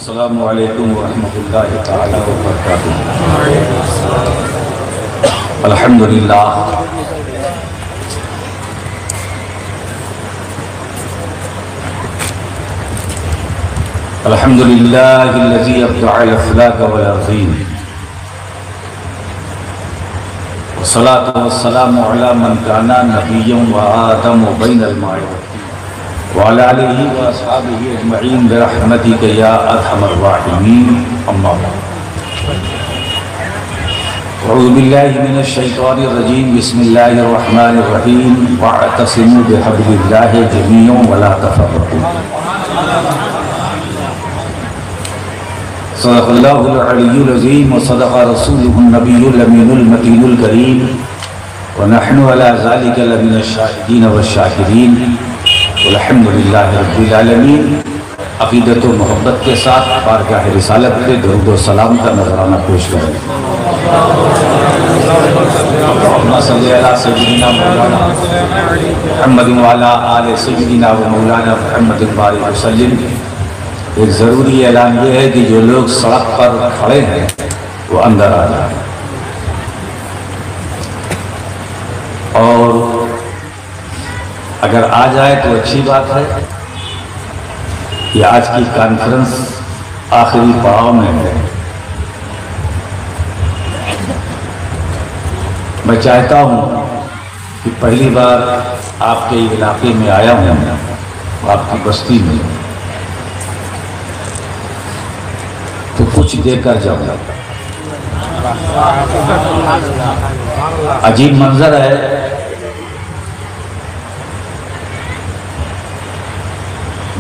अस्सलामु अलैकुम वरहमतुल्लाहि तआला व बरकातुहू। अल्हम्दुलिल्लाह अल्हम्दुलिल्लाहिल्लज़ी अब्दअल अफ़लाक वल अर्ज़ीन वस्सलातु वस्सलामु अला मन काना नबिय्यन व आदम बैनल माइ व अला आलिहि व अस्हाबिहि अजमईन बिरहमतिका या अरहमर राहिमीन। अम्मा बाद। अऊज़ु बिल्लाहि मिनश शैतानिर रजीम। बिस्मिल्लाहिर रहमानिर रहीम। वअतसिमू बिहब्लिल्लाहि जमीअन व ला तफ़र्रक़ू। सदक़ल्लाहुल अलियुल अज़ीम व सदक़ रसूलुहुन नबियुल अमीनुल मतीनुल करीम व नहनु अला ज़ालिका लमिनश शाहिदीन व शाकिरीन वल्हम्दुलिल्लाहि रब्बिल आलमीन। अक़ीदत व मोहब्बत के साथ बारगाह रिसालत पे दुरूद व सलाम का नजराना पेश करें। अल्लाहुम्मा सल्लि अला सय्यिदिना मौलाना मुहम्मद व अला आलि सय्यिदिना व मौलाना मुहम्मद बारिक वसल्लिम। एक ज़रूरी ऐलान ये है कि जो लोग सड़क पर खड़े हैं वो अंदर आ जाए, और अगर आ जाए तो अच्छी बात है। ये आज की कॉन्फ्रेंस आखिरी पड़ाव में है। मैं चाहता हूँ कि पहली बार आपके इलाके में आया हूँ, आपकी बस्ती में, तो कुछ देकर जाऊंगा। अजीब मंजर है।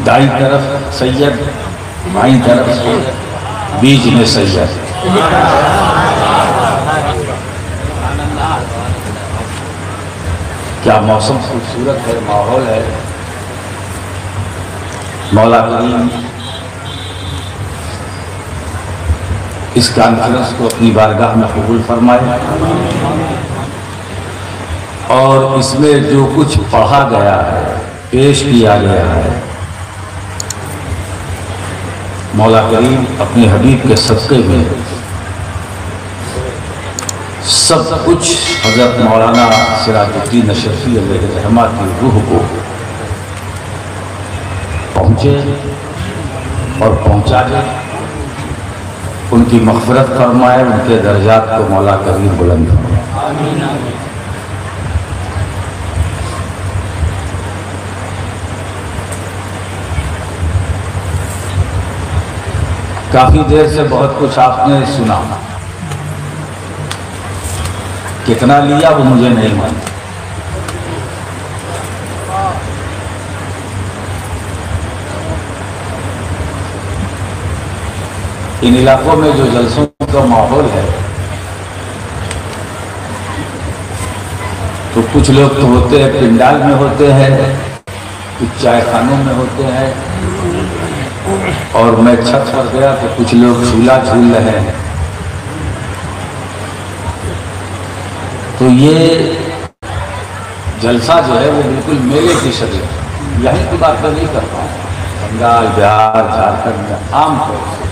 दाईं तरफ सैयद, बाईं तरफ सैयद, बीच में सैयद। क्या मौसम खूबसूरत है, माहौल है। मौला करीम इस कॉन्फ्रेंस को अपनी बारगाह में कबूल फरमाए, और इसमें जो कुछ पढ़ा गया है, पेश किया गया है, मौला करीम अपने हबीब के सदक़े में सब कुछ हज़रत मौलाना सिराजुद्दीन अशरफी अलैहिर्रहमा की रूह को पहुँचे और पहुँचा दे। उनकी मग़फ़िरत फरमाए, उनके दर्जात को मौला करीम बुलंद फरमाए। काफ़ी देर से बहुत कुछ आपने सुना, कितना लिया वो मुझे नहीं मालूम। इन इलाकों में जो जलसों का माहौल है, तो कुछ लोग तो होते हैं पिंडाल में होते हैं, कुछ चाय खानों में होते हैं, और मैं छत पर गया तो कुछ लोग झूला झूल रहे हैं। तो ये जलसा जो है वो बिल्कुल मेले की शक्ल है। यहीं की बात तो नहीं करता हूँ, बंगाल, बिहार, झारखंड में आम तौर से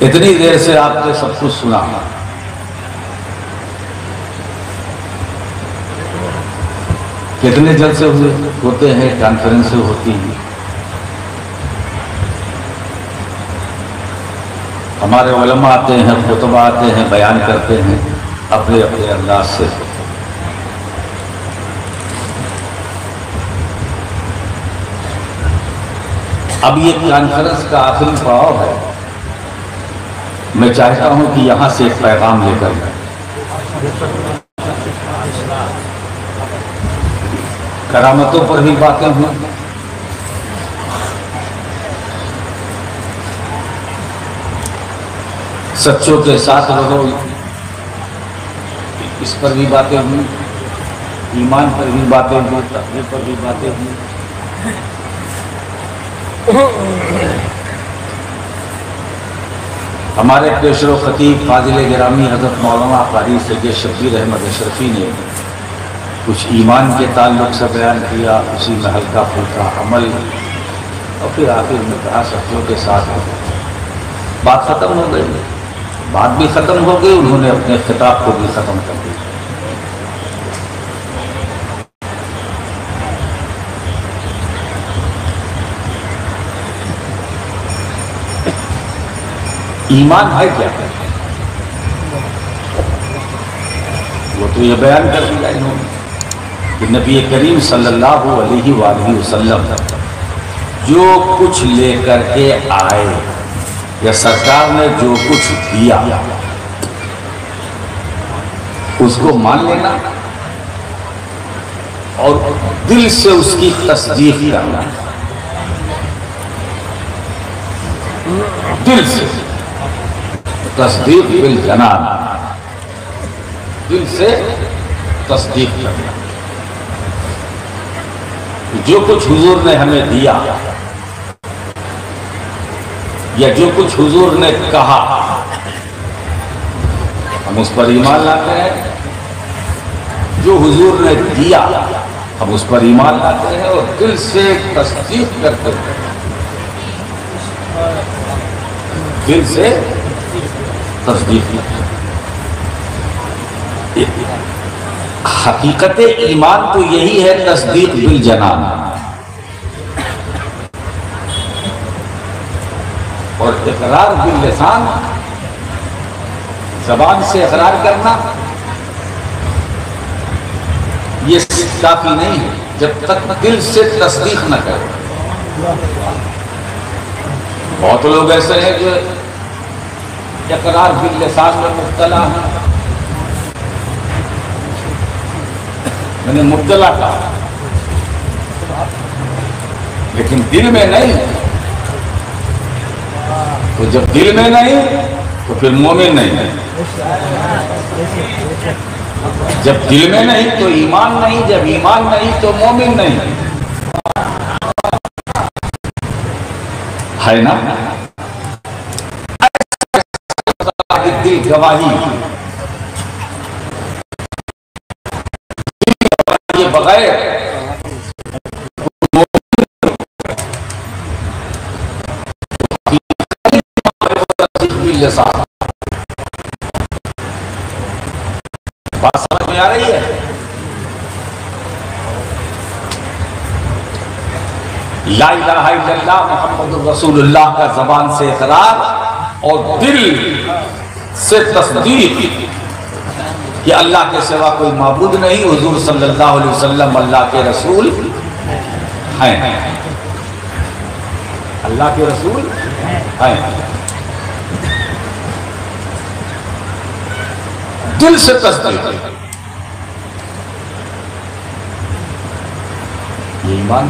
इतनी देर से आपने सब कुछ सुना। कितने जलसे होते हैं, कॉन्फ्रेंस होती हैं। हमारे उलमा आते हैं, खुतबा आते हैं, बयान करते हैं अपने अपने अंदाज से। अब ये कॉन्फ्रेंस का आखिरी पड़ाव है। मैं चाहता हूं कि यहां से एक पैगाम लेकर करामतों पर भी बातें हुई, सच्चों के साथ रहो इस पर भी बातें हुई, ईमान पर भी बातें हुई, तक़वा पर भी बातें हुई। हमारे पेशरो खतीब फाजिल गिरामी हज़रत मौलाना क़ारी सैयद शब्बीर अहमद अशरफी ने कुछ ईमान के ताल्लुक से बयान किया, उसी में हल्का फुल्का अमल, और फिर आखिर में कहा सत्यों के साथ बात ख़त्म हो गई। बात भी ख़त्म हो गई, उन्होंने अपने खिताब को भी ख़त्म कर दिया। ईमान है क्या? वो तो ये बयान कर दिया इन्होंने कि नबी करीम सल्लल्लाहु अलैहि वसल्लम जो कुछ लेकर के आए या सरकार ने जो कुछ दिया उसको मान लेना और दिल से उसकी तस्दीक करना, दिल से तस्दीक बिल जनान, दिल से तस्दीक करना। जो कुछ हुजूर ने हमें दिया या जो कुछ हुजूर ने कहा हम उस पर ईमान लाते हैं। जो हुजूर ने दिया हम उस पर ईमान लाते हैं और दिल से तस्दीक करते हैं, दिल से तस्दीक। हकीकत ईमान तो यही है, तस्दीक बिल जनान, और इकरार बिल लिसान, ज़बान से इकरार करना ये काफी नहीं है जब तक दिल से तस्दीक न करें। बहुत लोग ऐसे हैं जो इकरार बिल लिसान में मुब्तला है। मैंने मुब्तला कहा लेकिन दिल में नहीं। तो जब दिल में नहीं तो फिर मोमिन नहीं है। जब दिल में नहीं तो ईमान नहीं, जब ईमान नहीं तो मोमिन नहीं है ना। दिल गवाही के बगैर बात समझ में आ रही है? ला इलाहा इल्लल्लाह मुहम्मदुर रसूलुल्लाह का ज़बान से इक़रार और दिल से तस्दीक कि अल्लाह के सिवा कोई माबूद नहीं, हुजूर सल्लल्लाहु अलैहि वसल्लम अल्लाह के रसूल हैं, अल्लाह के रसूल हैं। दिल से तस्दीक, ये ईमान।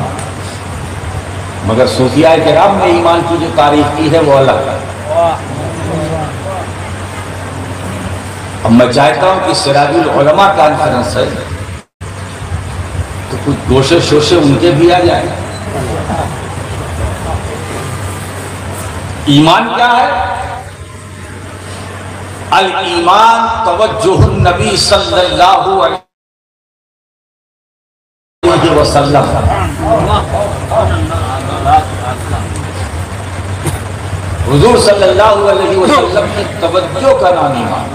मगर सूफिया किराम ने ईमान की जो तारीफ की है वो अलग है। अब मैं चाहता हूं कि सिराजुल उलमा कॉन्फ्रेंस है तो कुछ गोशे शोशे उनके भी आ जाए। ईमान क्या है? अल ईमान तवज्जुहुन नबी सल्लल्लाहु अलैहि वसल्लम, हुजूर सल्लल्लाहु अलैहि वसल्लम की तवज्जो का नाम ईमान।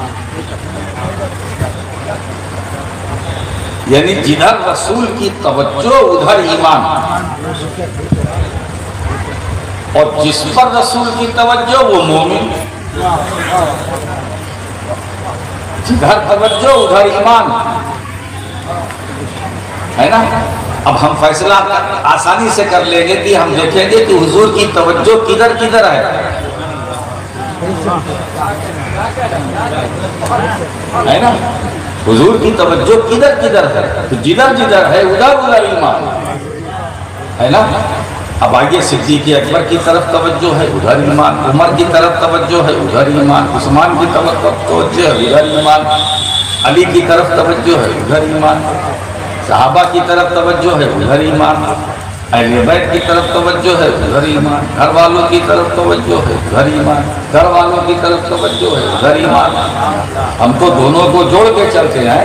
यानी जिधर रसूल की तवज्जो उधर ईमान, और जिस पर रसूल की तवज्जो वो मोमिन। जिधर तवज्जो उधर ईमान, है ना। अब हम फैसला आसानी से कर लेंगे कि हम देखेंगे कि हुजूर की तवज्जो किधर किधर है ना। हुजूर की तवज्जो किधर किधर है, तो जिधर जिधर है उधर उधर ईमान, है ना। अब आइए, सिद्दीक़ अकबर की तरफ तवज्जो है उधर ईमान, उमर की तरफ तवज्जो है उधर ईमान, उस्मान की तरफ तवज्जो है उधर ईमान, अली की तरफ तवज्जो है उधर ईमान, सहाबा की तरफ तवज्जो है उधर ईमान, अहले बैत की तरफ तवज्जो है उधर ईमान, घर वालों की तरफ तवज्जो है उधर ईमान, घर वालों की तरफ तवज्जो है उधर ईमान। हम तो दोनों को जोड़ के चलते हैं।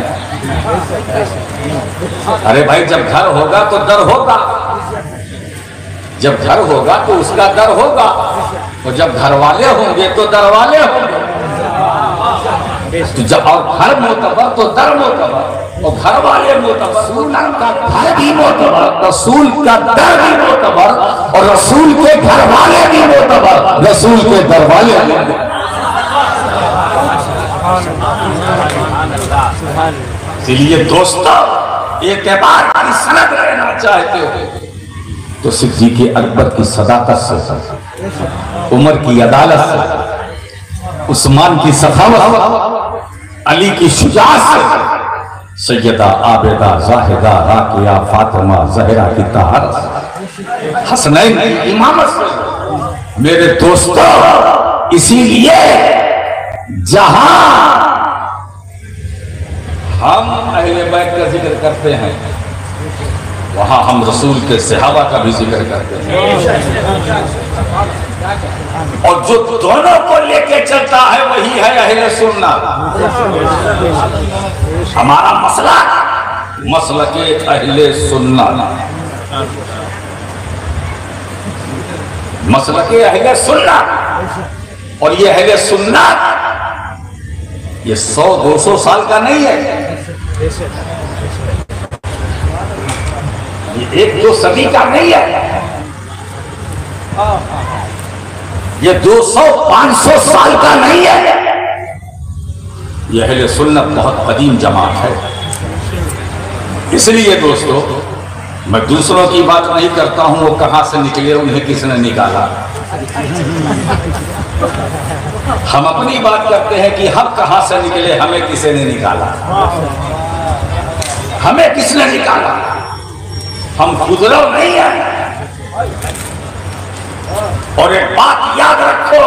अरे भाई, जब घर होगा तो दर होगा, जब घर होगा तो उसका दर होगा, और जब घर वाले होंगे तो दर वाले होंगे। तो जब और घर मोतबर तो दर मोतबर, और घर वाले मोतबर, रसूल का घर भी मोतबर, रसूल का दर भी मोतबर, और रसूल के घर वाले भी मोतबर, रसूल के दर वाले भी। इसलिए दोस्तों, एतबार की सनद लेना चाहते हो तो सिद्दीक़ अकबर की सदाकत से, उमर की अदालत से, उस्मान की सखावत, अली की शुजाअत से, सैयदा आबिदा जाहिदा राकिया फातिमा जहरा की तहारत, हसनैन की इमामत से। मेरे दोस्तों, इसीलिए जहां हम अहले बैत का जिक्र करते हैं, वहां हम रसूल के सहाबा का भी जिक्र करते हैं, और जो दोनों को लेके चलता है वही है अहले सुन्नत। हमारा मसला मसलके अहले सुन्नत, मसलके अहले सुन्नत। और ये अहले सुन्नत ये 100-200 साल का नहीं है, ये 1-2 सदी का नहीं है, ये 200-500 साल का नहीं है। ये अहले सुन्नत बहुत कदीम जमात है। इसलिए दोस्तों, मैं दूसरों की बात नहीं करता हूं, वो कहां से निकले, उन्हें किसने निकाला। हम अपनी बात करते हैं कि हम कहां से निकले, हमें किसी ने निकाला, हमें किसने निकाला। हम खुदरो नहीं है। और एक बात याद रखो,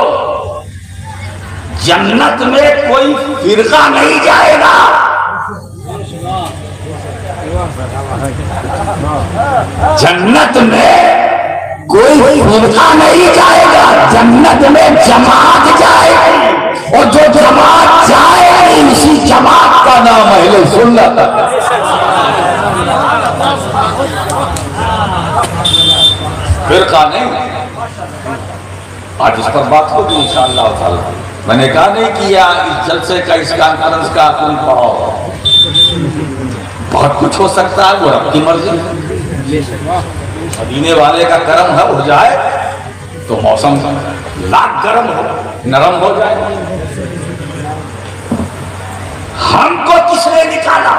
जन्नत में कोई फिरका नहीं जाएगा, जन्नत में कोई फिरका नहीं जाएगा, जन्नत में जमात जाएगी, और जो जमात जाएगी उसी जमात का नाम अहले सुन्नत। फिरका नहीं। आज इस पर बात होगी इंशाअल्लाह ताला। मैंने कहा नहीं किया इस जलसे का, इस कॉन्फ्रेंस का तुम पढ़ाओ, बहुत कुछ हो सकता है, वो आपकी मर्जी। मदीने वाले का करम है, हो जाए तो मौसम लाख गर्म हो, नरम हो जाए। हमको किसने निकाला।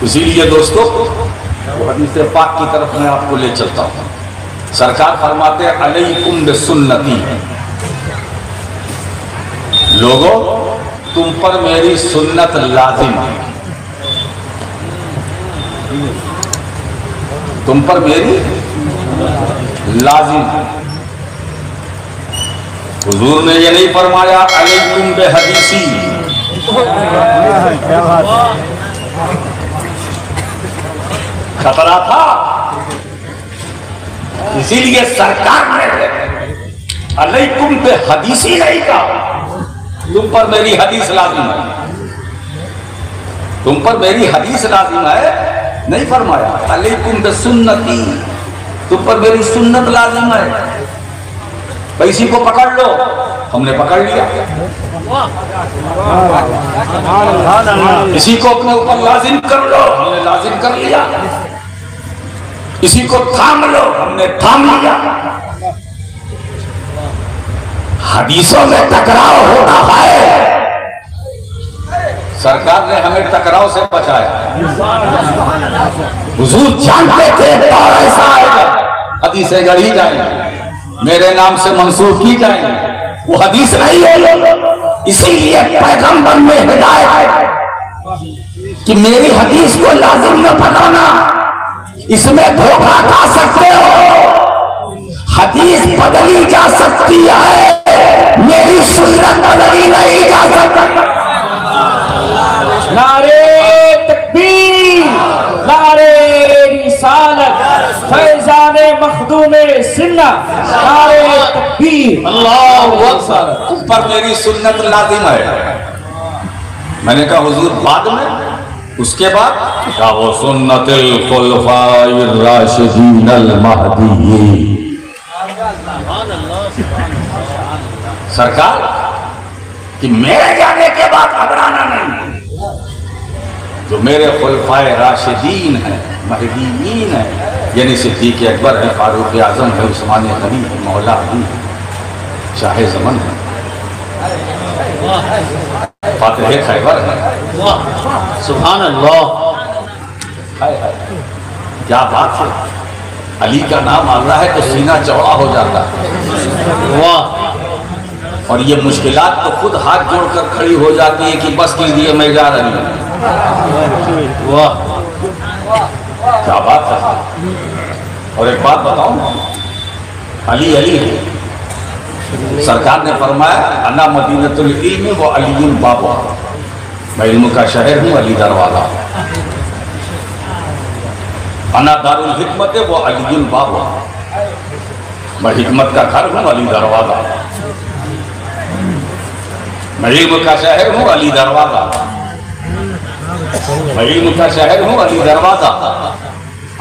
इसीलिए दोस्तों, हदीस पाक की तरफ मैं आपको ले चलता हूं। सरकार फरमाते हैं अलैकुम बिसुन्नती, लोगों तुम पर मेरी सुन्नत लाजिम है, तुम पर मेरी लाजिम है। हुजूर ने ये नहीं फरमाया अलैकुम बिहदीसी, खतरा था, इसीलिए सरकार ने अलैकुम बिहदीसी नहीं कहा, तुम पर मेरी हदीस लाजिम है, तुम पर मेरी हदीस लाजिम है नहीं फरमाया। अलैकुम बिसुन्नती, तुम पर मेरी सुन्नत लाजिम है। इसी को पकड़ लो, हमने पकड़ लिया। इसी को अपने ऊपर लाजिम कर लो, हमने लाजिम कर लिया। इसी को थाम लो, हमने थाम लिया। हदीसों में टकराव होता है, सरकार ने हमें टकराव से बचाया। हुजूर जानते थे और ऐसा आएगा, हदीसें गढ़ी जाएंगी, मेरे नाम से मंसूब की जाएंगी, वो हदीस नहीं है। इसीलिए पैगंबर में हिदायत है कि मेरी हदीस को लाजिम न पकड़ना, इसमें धोखा खा सकते हो। हदीस बदली जा सकती है, मेरी सुन्नत बदली नहीं जा सकती। नारे तकबीर, नारे रिसालत, फैज़ाने मखदूमे सिन्ना, नारे तकबीर, अल्लाहु अकबर। तुम पर मेरी सुन्नत लाजिम है, मैंने कहा हुजूर बाद में, उसके बाद क्या वो सुन्नतिल खुलफाइर राशिदीन अल महदीय्यीन। सरकार कि मेरे जाने के बाद घबराना नहीं, जो मेरे खुलफाए राशिदीन है, महदीयीन है, यानी सिद्दीक़ अकबर है, फारूक आजम है, उस्मान गनी है, मौला अली है, शाह ज़मन है, फातिह खैबर है। सुभान अल्लाह, क्या बात है। अली का नाम आ रहा है तो सीना चौड़ा हो जाता है। वाह। और ये मुश्किलात तो खुद हाथ जोड़कर खड़ी हो जाती है कि बस कीजिए मैं जा रही हूँ। वाह, क्या बात है। और एक बात बताऊं, अली अली है। सरकार ने फरमाया अना मदीनतुल इल्म व अलीयुल बाब, मैं इल्म का शहर हूँ, अली दरवाजा। अना दारुल हिकमत व अलीयुल बाब, मैं हिकमत का घर हूँ, अली दरवाजा। मैं इल्म का शहर हूँ, अली दरवाजा। मैं इल्म का शहर हूँ, अली दरवाजा।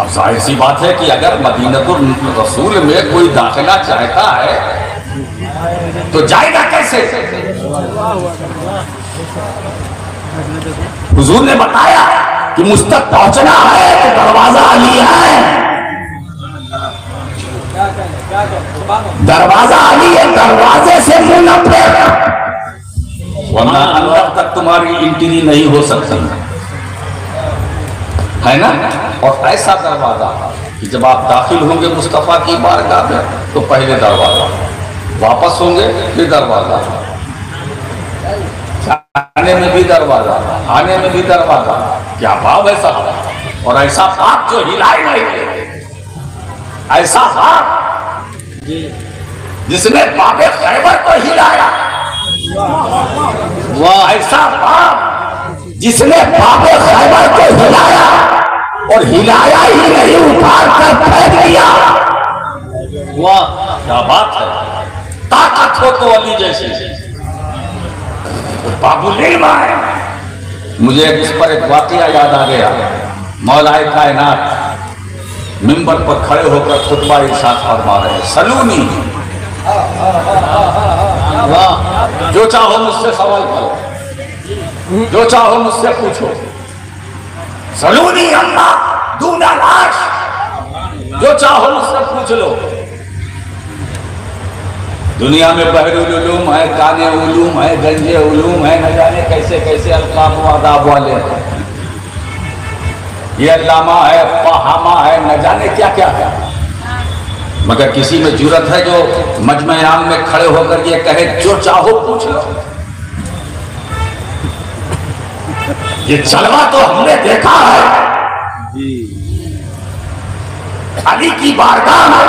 अब जाहिर सी बात है कि अगर मदीनतुल रसूल में कोई दाखिला चाहता है तो जाएगा कैसे। हुजूर ने बताया कि मुझ तक पहुंचना है तो दरवाजा अली है, दरवाजा अली है, दरवाजे से मुंह न फेर, वरना अंदर तक तुम्हारी एंट्री नहीं हो सकती है ना। और ऐसा दरवाजा कि जब आप दाखिल होंगे मुस्तफा की बारगाह में तो पहले दरवाजा, वापस होंगे फिर दरवाजा, जाने में भी दरवाजा, आने में भी दरवाजा। क्या भाव है साहब। और ऐसा बात जो हिलाए नहीं, ऐसा बात जिसने बाबे खैबर को हिलाया, वाह, ऐसा बाप जिसने बाबे खैबर को हिलाया, और हिलाया ही नहीं उठार कर फेंक दिया। वाह, क्या बात है। ताकत हो तो अली जैसी, बाबुल इल्म है। मुझे इस पर एक वाकया याद आ गया। मौलाए कायनात मिंबर पर खड़े होकर खुतबा इरशाद फरमा रहे, सलूनी, वाह, जो चाहो मुझसे सवाल करो, जो चाहो मुझसे पूछो। सलूनी अल्लाह दूना लाश, जो चाहो मुझसे पूछ लो। दुनिया में बहरुल उलूम है, काने उलूम है, गंजे उलूम है, न जाने कैसे कैसे अल्काम आदाब वाले हैं। ये अल्लामा है, फहामा है, न जाने क्या क्या है, मगर किसी में जुर्रत है जो मजमे आम में खड़े होकर ये कहे जो चाहो पूछ लो। ये जलवा तो हमने देखा है अली की बारगाह में,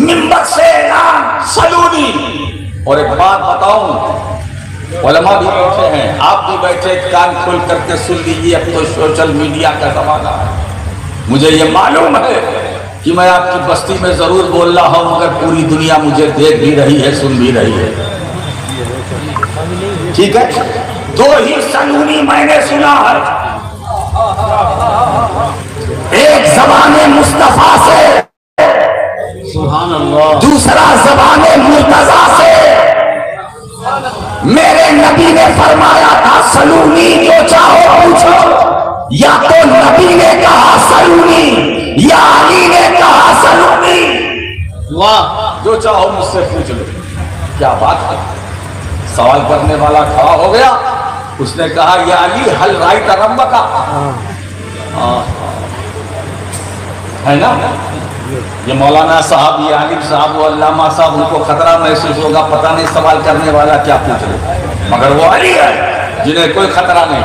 मिंबर से ऐलान सलूनी। और एक बात बताऊं, उलमा भी बैठे हैं, आप भी बैठे, कान खोल करके सुन लीजिए। अब तो सोशल मीडिया का जमाना है। मुझे ये मालूम है कि मैं आपकी बस्ती में जरूर बोल रहा हूं, मगर पूरी दुनिया मुझे देख भी रही है, सुन भी रही है। ठीक है, दो ही सलूनी मैंने सुना है, एक ज़बाने मुस्तफा से, सुभान अल्लाह, दूसरा ज़बाने मुर्तज़ा से। मेरे नबी ने फरमाया था सलूनी, जो चाहो पूछो। या तो नबी ने कहा सलूनी या अली ने कहा सलूनी। वाह, जो चाहो मुझसे पूछ लो। क्या बात है। सवाल करने वाला खड़ा हो गया, उसने कहा या अली हल राई तरम्ब का, है ना। ये मौलाना साहब, ये आलिम साहब, वो अल्लामा साहब, उनको खतरा महसूस होगा, पता नहीं सवाल करने वाला क्या पूछ रहे, मगर वो अली है जिन्हें कोई खतरा नहीं।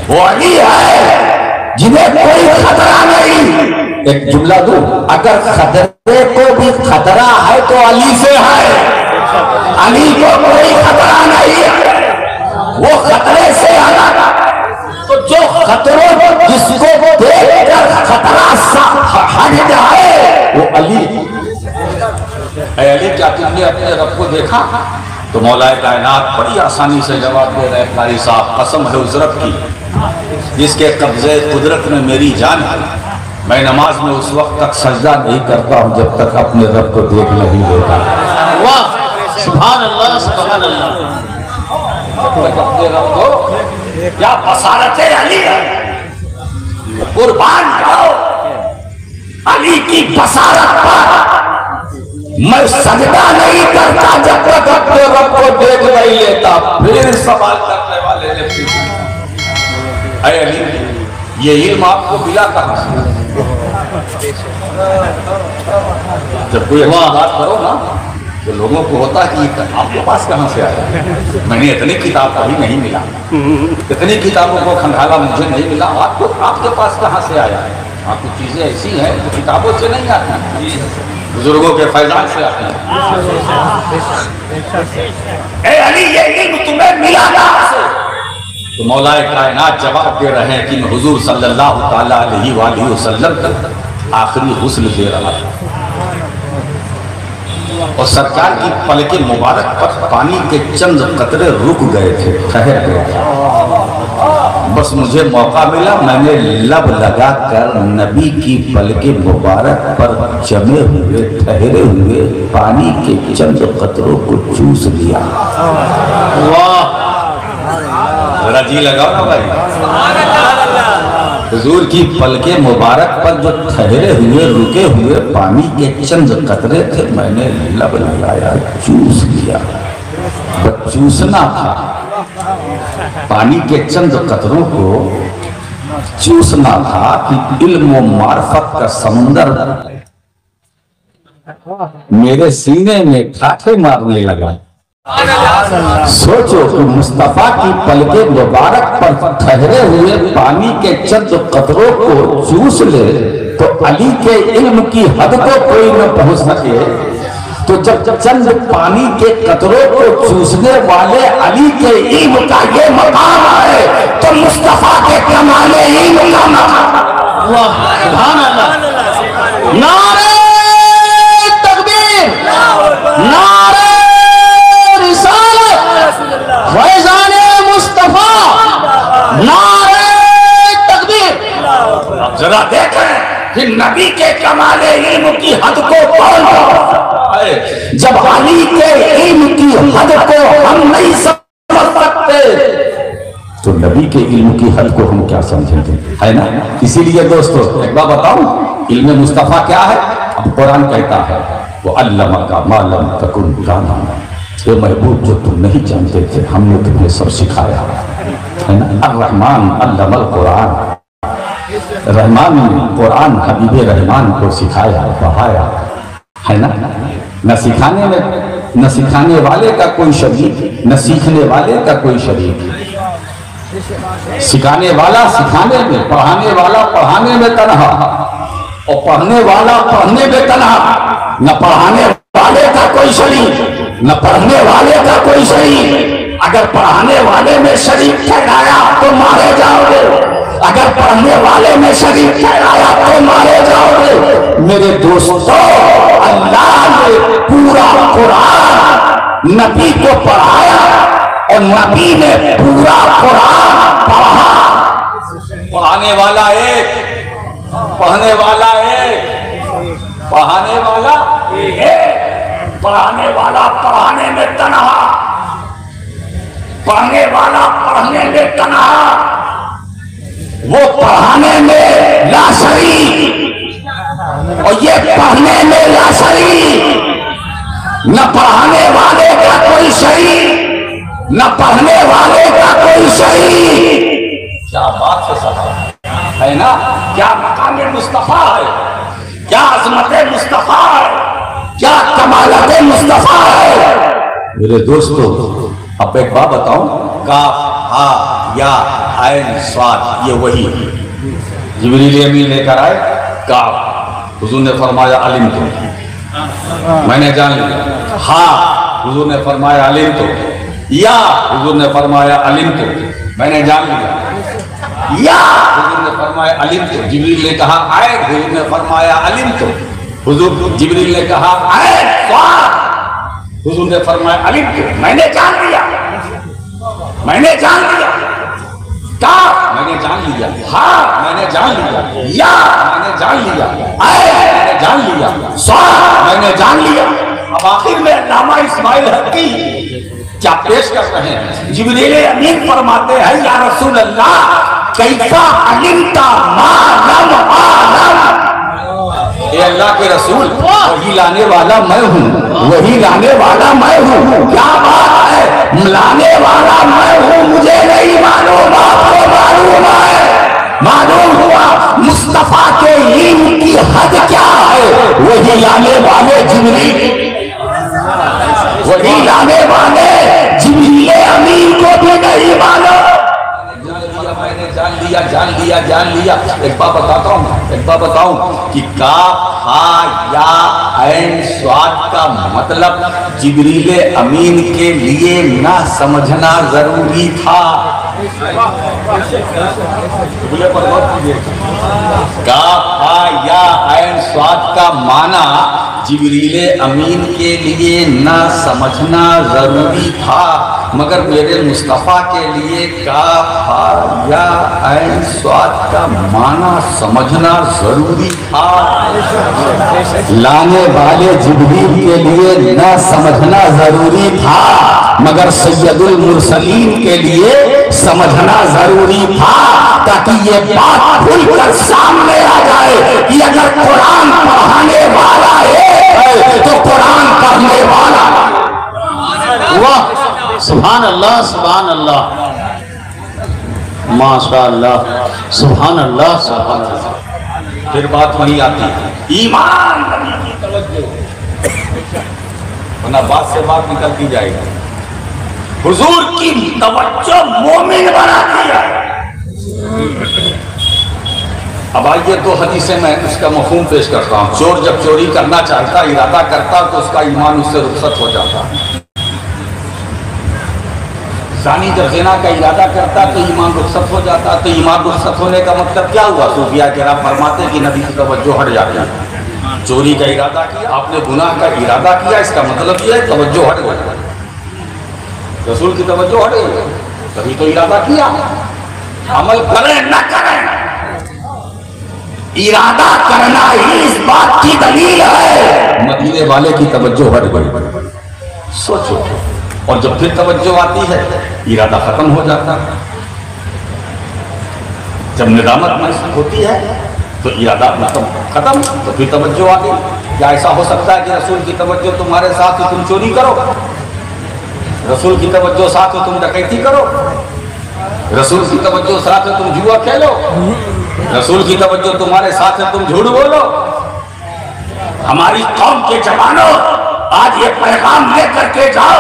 वो अली है जिन्हें कोई खतरा नहीं। एक जुमला दूं, अगर खतरे को भी खतरा है तो अली से है। अली को कोई खतरा नहीं है, वो खतरे से अलग। तो जो खतरों जिसको देखकर खतरा हट जाए वो अली। अली क्या तुमने अपने रब को देखा? तो मौलाए कायनात बड़ी आसानी से जवाब दे रहे कारी साहब, कसम है उस रब की जिसके कब्जे कुदरत में मेरी जान है, मैं नमाज में उस वक्त तक सजदा नहीं करता हूँ जब तक अपने रब को देख नहीं लेता। वाह, सुभान अल्लाह, सुभान अल्लाह। अपने रब को क्या बसारत अली है, कुर्बान जाओ अली की बसारत पर। मैं सजदा नहीं करता जब तक अपने रब को देख नहीं लेता। फिर सवाल करने वाले ने पूछा, अरे अली ये इल्म आपको मिला कहां से? जब कोई बात करो ना तो लोगों को होता है कि आपके पास कहां से आया? मैंने इतनी किताब कभी नहीं मिला, इतनी किताबों को खंगाला मुझे नहीं मिला, आपको आपके पास कहां से आया? आपकी चीजें ऐसी हैं जो किताबों से नहीं आती, बुजुर्गों के फैजान से आते हैं। ए अली ये इल्म तुम्हें मिला कहां से? तो मौलाए कायनात जवाब दे रहे हैं कि मैं हुजूर सल्लल्लाहु ताला अलैहि वसल्लम तक आखिरी गुस्ल दे रहा था और सरकार की पलके मुबारक पर पानी के चंद कतरे रुक गए थे, ठहर गए थे। बस मुझे मौका मिला, मैंने लब लगाकर नबी की पलके मुबारक पर जमे हुए ठहरे हुए पानी के चंद कतरों को चूस लिया। वाह, जरा जी लगाओ ना भाई। हुजूर की पलके मुबारक पर जो ठहरे हुए रुके हुए पानी के चंद कतरे थे, मैंने लब लगाया, चूस लिया। बस चूसना था, पानी के चंद कतरों को चूसना था कि इल्म व मार्फत का समुंदर मेरे सीने में ठाठे मारने लगा। सोचो कि मुस्तफा की पलके मुबारक पर ठहरे हुए पानी के चंद कतरों को चूस ले तो अली के इल्म की हद को कोई न पहुंच सके, तो जब चंद पानी के कतरों को चूसने वाले अली के इल्म का ये मकाम है तो मुस्तफा के कमाले इल्म का मकाम। वाह, सुभान अल्लाह। नारे तकबीर, नारे फैज़ाने मुस्तफा, नारे तकबीर। अब जरा देखें कि नबी के कमाले इल्म की हद को कौन है। जब अली के इल्म की हद को हम नहीं समझ सकते तो नबी के इल्म की हद को हम क्या समझेंगे, है ना? इसीलिए दोस्तों एक बात बताऊं, इल्म मुस्तफा क्या है? अब कुरान कहता है वो अल्लमा का मालम तकुन जाना, ये महबूब जो तुम नहीं जानते थे हमने तुम्हें सब सिखाया, है ना? अर्रहमान अल्लमल कुरान, रहमान ने कुरान हबीबे रहमान को सिखाया, पढ़ाया, है ना? न सिखाने वाले का कोई शरीक, न सीखने वाले का कोई शरीक। सिखाने वाला सिखाने में, पढ़ाने वाला पढ़ाने में तन्हा और पढ़ने वाला पढ़ने में तन्हा। न पढ़ाने वाले का कोई शरीक, न पढ़ने वाले का कोई शरीक। अगर पढ़ाने वाले में शरीक ठहराया तो मारे जाओगे, अगर पढ़ने वाले में शरीक ठहराया तो मारे जाओगे। मेरे दोस्तों, अल्लाह ने पूरा कुरान नबी को पढ़ाया और नबी ने पूरा कुरान पढ़ा। पढ़ाने वाला एक, पढ़ने वाला एक, पढ़ाने वाला एक, पढ़ाने वाला पढ़ाने में तन्हा, पढ़ने वाला पढ़ने में तन्हा, वो पढ़ाने में लाशरीक और ये पढ़ने में लाशरीक। न पढ़ाने वाले का कोई शरीक, न पढ़ने वाले का कोई शरीक। क्या बात है ना? क्या मकाम मुस्तफा है, क्या अज़मत मुस्तफा है, क्या कमालत मुस्तफा है। मेरे दोस्तों, अब एक बात बताऊं, काफ हा या आयन स्वाद ये वही है। जिब्रील अमीन लेकर आए काफ, हुजूर ने फरमाया अलिम तो, मैंने जान लिया। हा, हुजूर ने फरमाया अलिम तो। या, हुजूर ने फरमाया अलिम तो, मैंने जान लिया। या, हुजूर ने फरमाया अलिम तो। जिब्रील ने कहा आए, हुजूर ने फरमाया अलिम तो। हुजूर जिब्रील ने कहा आए स्वाद, हुजूर ने फरमाया अली मैंने जान लिया, मैंने जान लिया। क्या? मैंने जान लिया। हाँ मैंने जान लिया। या मैंने जान लिया। मैंने जान लिया। मैंने जान लिया। अब आखिर में अल्लामा इस्माइल हक़ी क्या पेश कर रहे हैं? जिब्रील अमीन फरमाते हैं या रसूल अल्लाह कैसा अलिमता मा लम आलम। ए अल्लाह के रसूल, वही लाने वाला मैं हूँ, वही लाने वाला मैं हूँ। क्या बात है, लाने वाला मैं हूँ, मुझे नहीं मालूम, आपको मालूम है। मालूम हुआ मुस्तफा के इल्म की हद क्या है। वही लाने वाले जिब्रील, वही लाने वाले जिब्रील अमीन को भी नहीं मालूम। मैंने जान लिया, जान लिया, जान लिया। एक बात बताता हूँ, एक बात बताऊं कि काफ हा या ऐन स्वाद का मतलब जिब्रील अमीन के लिए ना समझना जरूरी था। काफ हा या ऐन स्वाद का माना जिब्रील अमीन के लिए ना समझना जरूरी था, मगर मेरे मुस्तफ़ा के लिए काफ हा या ऐन स्वाद का माना समझना जरूरी था। लाने वाले जिब्रील के लिए ना समझना जरूरी था, मगर सैयदुल मुरसलीन के लिए समझना जरूरी था, ताकि ये बात खुलकर सामने आ जाए कि अगर कुरान पढ़ाने वाला है तो कुरान पढ़ने वाला। वाह सुभान अल्लाह, सुभान अल्लाह, माशा अल्लाह, सुभान अल्लाह, सुभान अल्लाह। फिर बात वही आती है ईमान नबी की तवज्जो, वरना बात से बात निकलती जाएगी। हुजूर की तवज्जो मोमिन बनाती है। अब आइए दो हदीसें मैं उसका मफहूम पेश करता हूँ। चोर जब चोरी करना चाहता, इरादा करता, तो उसका ईमान उससे रुखसत हो जाता। जानी जब ज़िना का इरादा करता तो ईमान रुखसत हो जाता। तो ईमान रुखसत होने का मतलब क्या हुआ? सूफिया किराम फरमाते कि नबी की तवज्जो हट जाती है। चोरी का इरादा किया आपने, गुनाह का इरादा किया, इसका मतलब यह है तवज्जो हट गई, रसूल की तवज्जो हट गई। तभी तो इरादा किया। अमल करें न करें, इरादा करना ही इस बात की दलील है मदीने वाले की तवज्जो हट गई। सोचो, और जब फिर तवज्जो आती है इरादा खत्म हो जाता है। जब निदामत महसूस होती है तो इरादा खत्म, तो फिर तवज्जो आ गई। या ऐसा हो सकता है कि रसूल की तवज्जो तुम्हारे साथ हो, तुम चोरी करो, रसूल की तवज्जो साथ हो तुम डकैती करो, रसूल की तवज्जो साथ हो तुम जुआ खेलो, रसूल की तवज्जो तुम्हारे साथ है तुम झूठ बोलो। हमारी कौम के जवानों, आज ये पैगाम लेकर के जाओ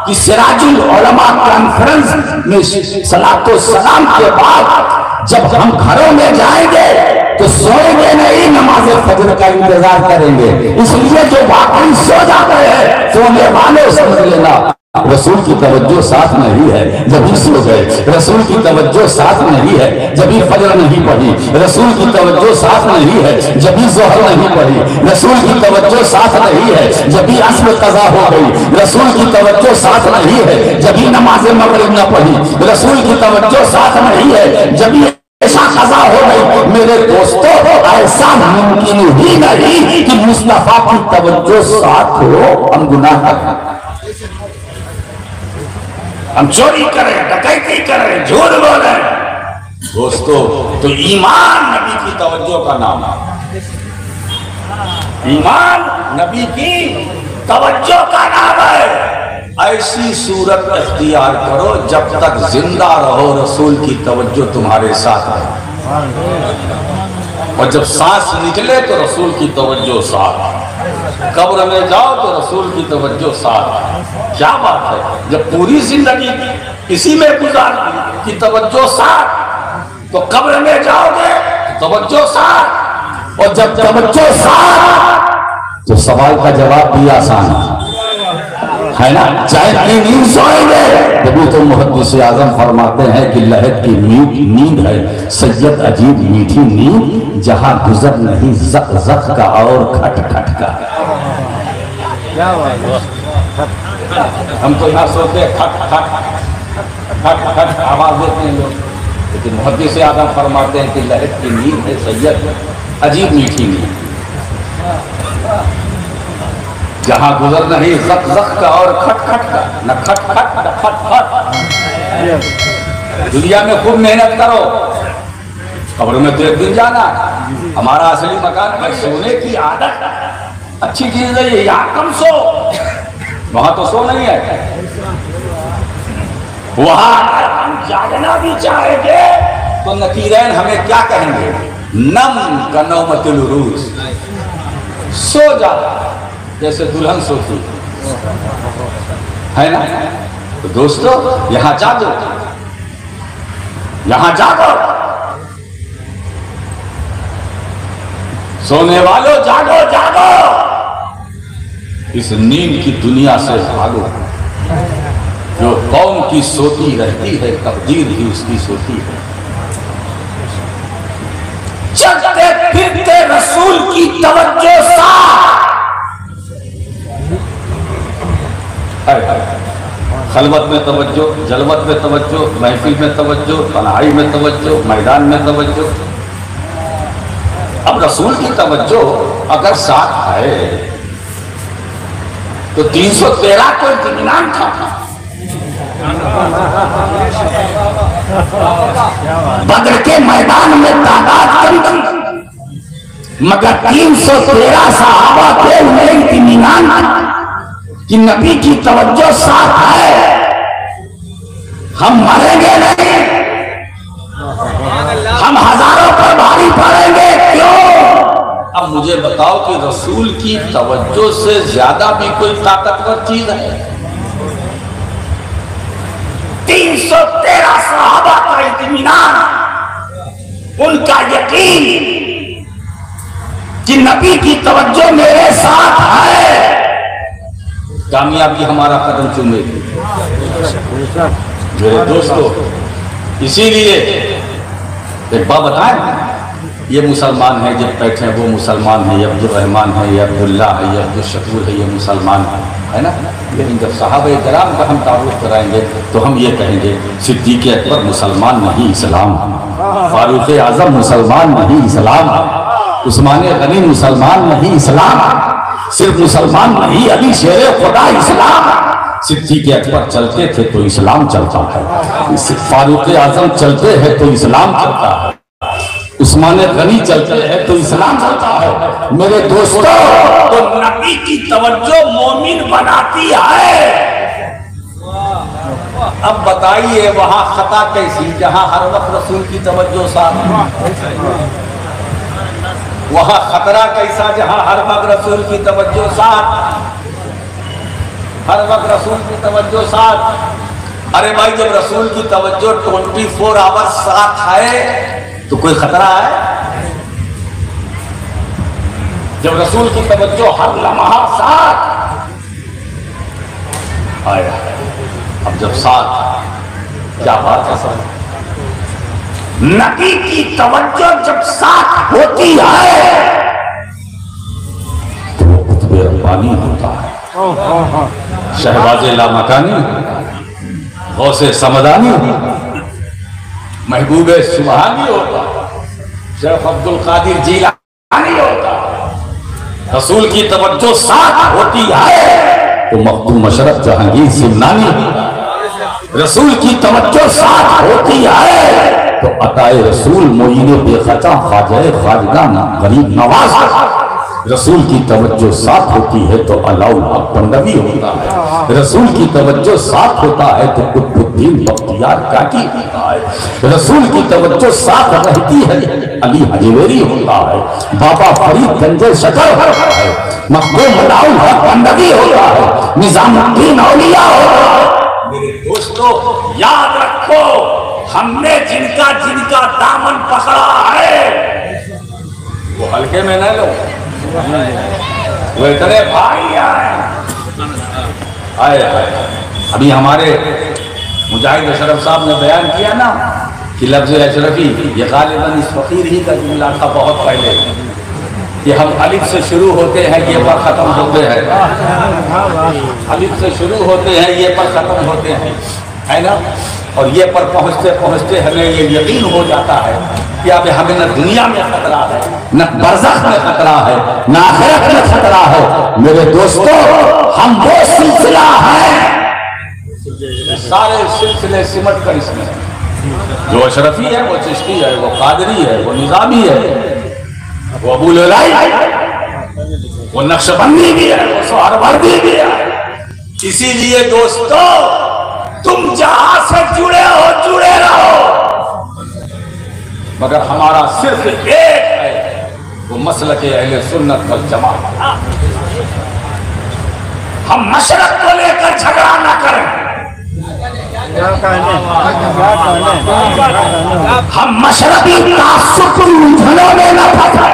कि सिराजुल उलमा कॉन्फ्रेंस में सलातो सलाम के बाद जब हम घरों में जाएंगे तो सोएंगे नहीं, नमाज फजर का इंतजार करेंगे। इसलिए जो वाकई सो जाते हैं सोने वाले समझ लेना रसूल की तवज्जो साथ नहीं है, जब ही सो गए। रसूल की तवज्जो साथ नहीं है, जब ही फजर नहीं पढ़ी। रसूल की तवज्जो साथ नहीं है, जब ही ज़ोहर नहीं पढ़ी। रसूल की तवज्जो साथ नहीं है, जब ही अस्र कज़ा हो गई। रसूल की तवज्जो साथ नहीं है, जब ही नमाज मगरिब न पढ़ी। रसूल की तवज्जो साथ नहीं है, जब ही ऐसा कज़ा हो गई। मेरे दोस्तों, ऐसा मुमकिन ही नहीं कि मुस्तफा की तवज्जो साथ हो हम गुनाह करें, हम चोरी करें, डकैती करें, झूठ बोले। दोस्तों, तो ईमान नबी की तवज्जो का नाम है। ईमान नबी की तवज्जो का नाम है। ऐसी सूरत इख्तियार करो जब तक जिंदा रहो रसूल की तवज्जो तुम्हारे साथ है, और जब सांस निकले तो रसूल की तवज्जो साथ, कब्र में जाओ तो रसूल की तवज्जो साथ। क्या बात है, जब पूरी जिंदगी इसी में गुजार की तवज्जो साथ, तो कब्र में जाओगे तवज्जो साथ, और जब तवज्जो साथ तो सवाल का जवाब भी आसान है ना। चाहे नींद सोएंगे, तभी तो मुहद्दिस आज़म फरमाते हैं कि लहद की नींद है सैयद अजीब मीठी नींद, जहां गुजर नहीं ज़क ज़क का और खट खट का। हम तो यहाँ सोते हैं खट खट खट खट आवाज देते हैं लोग, लेकिन मुहद्दिस आज़म फरमाते हैं कि लहर की नींद है सैयद, अजीब मीठी नींद, जहाँ गुजर नहीं जक जक का और खट खट का, न खट खट न फट फट। दुनिया में खूब मेहनत करो, कब्र में तो एक दिन जाना। हमारा असली मकान में सोने की आदत अच्छी चीज है, ये यहाँ कम सो, वहां तो सो नहीं है। वहां हम जागना भी चाहेंगे तो नकीरैन हमें क्या कहेंगे, नम का नौमतुल उरूज, सो जा जैसे दुल्हन सोती है ना। तो दोस्तों यहां जागो, यहां जागो, सोने वालों जागो जागो, इस नींद की दुनिया से भागो। जो कौम की सोती रहती है तकदीर ही उसकी सोती है। चलते फिरते रसूल की तवज्जो खलवत में तवज्जो, जलवत में तवज्जो, महफिल में तवज्जो, तन्हाई में तवज्जो, मैदान में तवज्जो। अब रसूल की तवज्जो अगर साथ है तो 313 को इत्मीनान था। बदर के मैदान में तादाद कम, मगर 313 सहाबा थे, उन्हें इत्मीनान कि नबी की तवज्जो साथ है, हम मरेंगे नहीं, हम हजारों पर भारी पड़ेंगे। क्यों? अब मुझे बताओ कि रसूल की तवज्जो से ज्यादा भी कोई ताकतवर चीज है? 313 सहाबा का इत्मीनान, उनका यकीन कि नबी की तवज्जो मेरे साथ है, कामयाबी हमारा कदम चूमेगी। मेरे दोस्तों, इसीलिए एक बात बताएं, ये मुसलमान है जब बैठे हैं, वो मुसलमान है, ये अब्दुल रहमान है, ये अब्दुल्ला है, ये अब्दुल शकूर है, ये मुसलमान है ना। लेकिन जब सहाबा किराम का हम तारुफ कराएंगे तो हम ये कहेंगे सिद्दीक़ अकबर मुसलमान नहीं इस्लाम, फारूक आजम मुसलमान नहीं इस्लाम, उस्मान गनी मुसलमान नहीं इस्लाम, सिर्फ मुसलमान नहीं अली शेरे खुदा इस्लाम। सिद्दीक़ अकबर चलते थे तो इस्लाम चलता है, फारूक आजम चलते हैं तो इस्लाम चलता है, उस्मान गनी चलते हैं तो इस्लाम चलता है। मेरे दोस्तों, तो नबी की तवज्जो मोमिन बनाती है। अब बताइए वहां खता कैसी, जहां हर वक्त रसूल की तवज्जो साथ, वहां खतरा कैसा जहां हर वक्त रसूल की तवज्जो साथ, हर वक्त रसूल की तवज्जो साथ। अरे भाई, जब रसूल की तवज्जो 24 आवर्स साथ है तो कोई खतरा है? जब रसूल की तवज्जो हर लम्हा साथ आया, अब जब साथ, क्या बात है सर, नबी की तवज्जो जब साथ होती है तो वो कुतुबे रब्बानी होता है, शहबाज़े लामकानी, गौसे समदानी, महबूबे सुबहानी होता, शेख अब्दुल कादिर जीलानी होता। रसूल की तवज्जो साथ होती है तो मखदूम अशरफ जहांगीर सिमनानी, रसूल की तवज्जो साथ होती है तो अताए रसूल मोइने बेखता ख्वाजा ख्वाजगाना गरीब नवाज। रसूल की तवज्जो साथ होती है तो अलाउल हक बंदवी होता है, रसूल की तवज्जो साथ होता है तो कुतुबुद्दीन बख्तियार काकी होता है, रसूल की तवज्जो साथ रहती है अली हजवेरी होता है, बाबा फरीद गंजे शकर होता है, मखदूम अलाउल हक बंदवी होता है, निजामुद्दीन औलिया होता है। मेरे दोस्तों, याद रखो, हमने जिनका जिनका दामन पकड़ा है वो हल्के में न लो, वो इतने भाई आए। अभी हमारे मुजाहिद अशरफ साहब ने बयान किया ना कि लफ्ज़ अशरफी ये गालिबन इस फकीर ही का जुमला था बहुत पहले, कि हम अलिफ से शुरू होते हैं, ये पर खत्म होते हैं, अलिफ से शुरू होते हैं, ये पर खत्म होते हैं, है ना। और ये पर पहुंचते पहुंचते हमें ये यकीन हो जाता है कि अब हमें न दुनिया में खतरा है, न बरज़ख में खतरा है, न आखिरत में खतरा है। मेरे दोस्तों, हम वो सिलसिला है, सारे सिलसिले सिमट कर इसमें, जो अशरफी है, वो चिश्ती है, वो कादरी है, वो निजामी है, वो अबू ललाई है, वो नक्शबंदी भी है, वो सोहरवर्दी भी है। इसीलिए दोस्तों, तुम जहां से जुड़े हो जुड़े रहो, मगर हमारा सिर्फ एक है, वो मसलक अहले सुन्नत वल जमात। हम मशरक को लेकर झगड़ा न करें, हम मशरकी तासुब की उलझनों में न फंसे।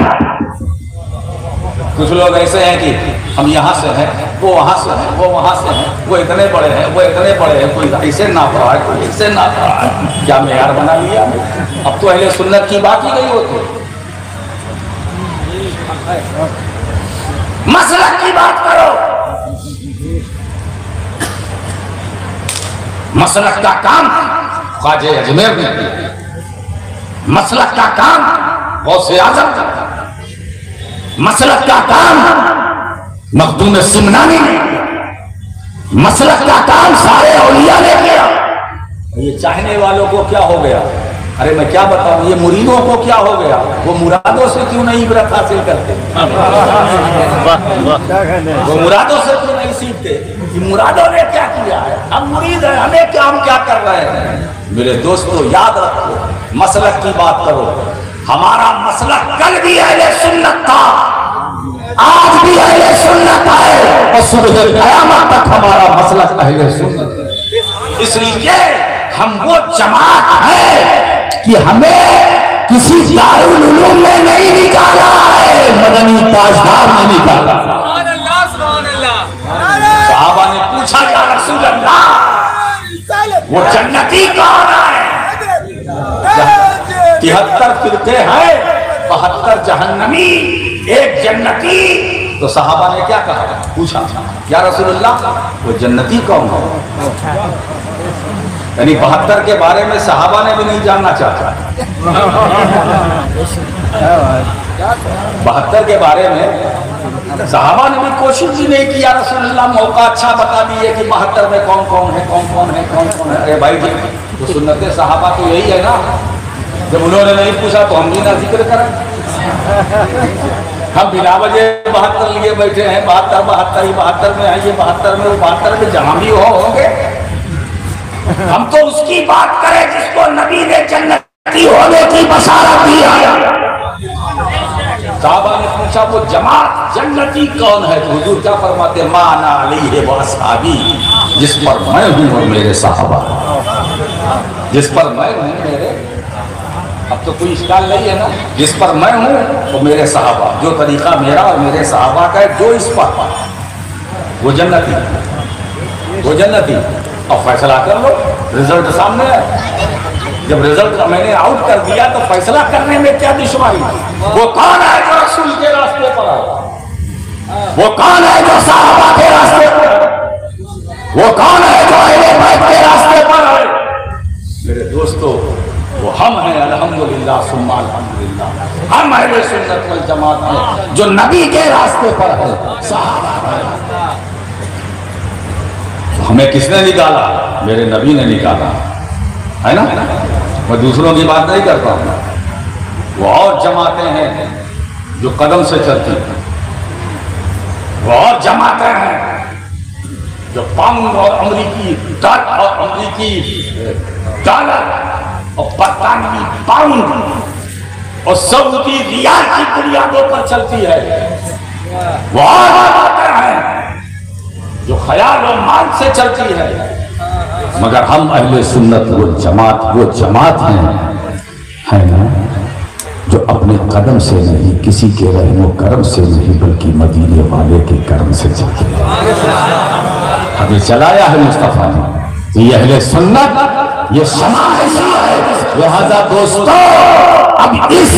कुछ लोग ऐसे हैं कि हम यहाँ से हैं, वो वहाँ से हैं, वो वहाँ से हैं, वो इतने बड़े हैं, वो इतने बड़े हैं, कोई ऐसे नाप रहा है, कोई ऐसे नाप रहा है। क्या मेयार बना लिया? अब तो अहले सुन्नत की बात ही नहीं होती, मसलक की बात करो। मसलक का काम ख्वाजा अजमेर ने किया, मसलक का काम गौसे आज़म का, मसलक का काम मखदूम सुमनानी ने, मसलक का काम सारे औलिया ने किया। ये चाहने वालों को क्या हो गया? अरे मैं क्या बताऊं, ये मुरीदों को क्या हो गया? वो मुरादों से क्यों नहीं इबरत हासिल करते? वो मुरादों से क्यों नहीं सीखते कि मुरादों ने क्या किया है? हम मुरीद हैं, हमें क्या, हम क्या कर रहे हैं? मेरे दोस्तों, याद रखो, मसलक की बात करो। हमारा मसलक कल भी अहले सुन्नत था, आज भी अहले सुन्नत है, और सुबह क़यामत तक हमारा मसलक अहले सुन्नत है। इसलिए हम वो जमात है कि हमें किसी दारुल उलूम में नहीं निकाला है, मदनी ताजदार ने निकाला। सहाबा ने पूछा, या रसूल अल्लाह, वो जन्नती कौन है? 73 फिरके हैं, 72 जहन्नमी, एक जन्नती। तो सहाबा ने क्या कहा? पूछा, या रसूलुल्लाह, वो जन्नती कौन है? यानी 72 के बारे में सहाबा ने भी नहीं जानना चाहा। 72 के बारे में सहाबा ने भी कोशिश भी नहीं किया। रसूलुल्लाह मौका अच्छा बता दिए कि 72 में कौन कौन है, कौन कौन है, कौन कौन है। अरे भाई जी, तो सुन्नत सहाबा तो यही है ना, जब उन्होंने नहीं पूछा तो हम भी ना जिक्र करें। हम बिना वजह 72 लिए बैठे हैं, 72 में है, ये 72 में, वो 72 में जहां भी होंगे। हम तो उसकी बात करें जिसको नबी ने जन्नती होने की बशारत दी है। साहबा ने पूछा, वो जमात जन्नती कौन है? तो हुजूर क्या फरमाते? माना अलैहि व असहाबी, जिस पर मैं हूं और मेरे सहाबा, जिस पर मैं हूं मेरे, अब तो कोई इश्काल नहीं है ना, जिस पर मैं हूं तो मेरे सहाबा, जो तरीका मेरा और मेरे सहाबा का है, जो इस पर, वो जन्नती, वो जन्नती। अब फैसला कर लो, रिजल्ट सामने है। जब रिजल्ट मैंने आउट कर दिया तो फैसला करने में क्या दुश्मनी? वो कौन है जो रसूल के रास्ते पर है? वो कौन है जो सहाबा के रास्ते पर है? वो कौन है जो अहले बैत के रास्ते पर है? मेरे दोस्तों, वो हम हैं, अल्हम्दुलिल्लाह सुम्मा अल्हम्दुलिल्लाह। हम अहले सुन्नत वल जमात हैं, जो नबी के रास्ते पर है, सहाबा है। हमें किसने निकाला? मेरे नबी ने निकाला, है ना। मैं दूसरों की बात नहीं करता हूं। वो और जमातें हैं जो कदम से चलती हैं, वो और जमातें हैं जो पाउंड और अमरीकी डॉलर और बरतानवी पाउंड और सऊदी रियाल की बुनियादों पर चलती है। वो और जमातें हैं जो ख्याल और मान से चलती है। मगर हम अहले सुन्नत वो जमात है ना, जो अपने कदम से नहीं, किसी के रहमो करम से नहीं, बल्कि मदीने वाले के करम से चलते हैं। हमें चलाया है मुस्तफा ने, तो ये अहले सुन्नत, ये शमा है। लिहाजा दोस्तों, अब इस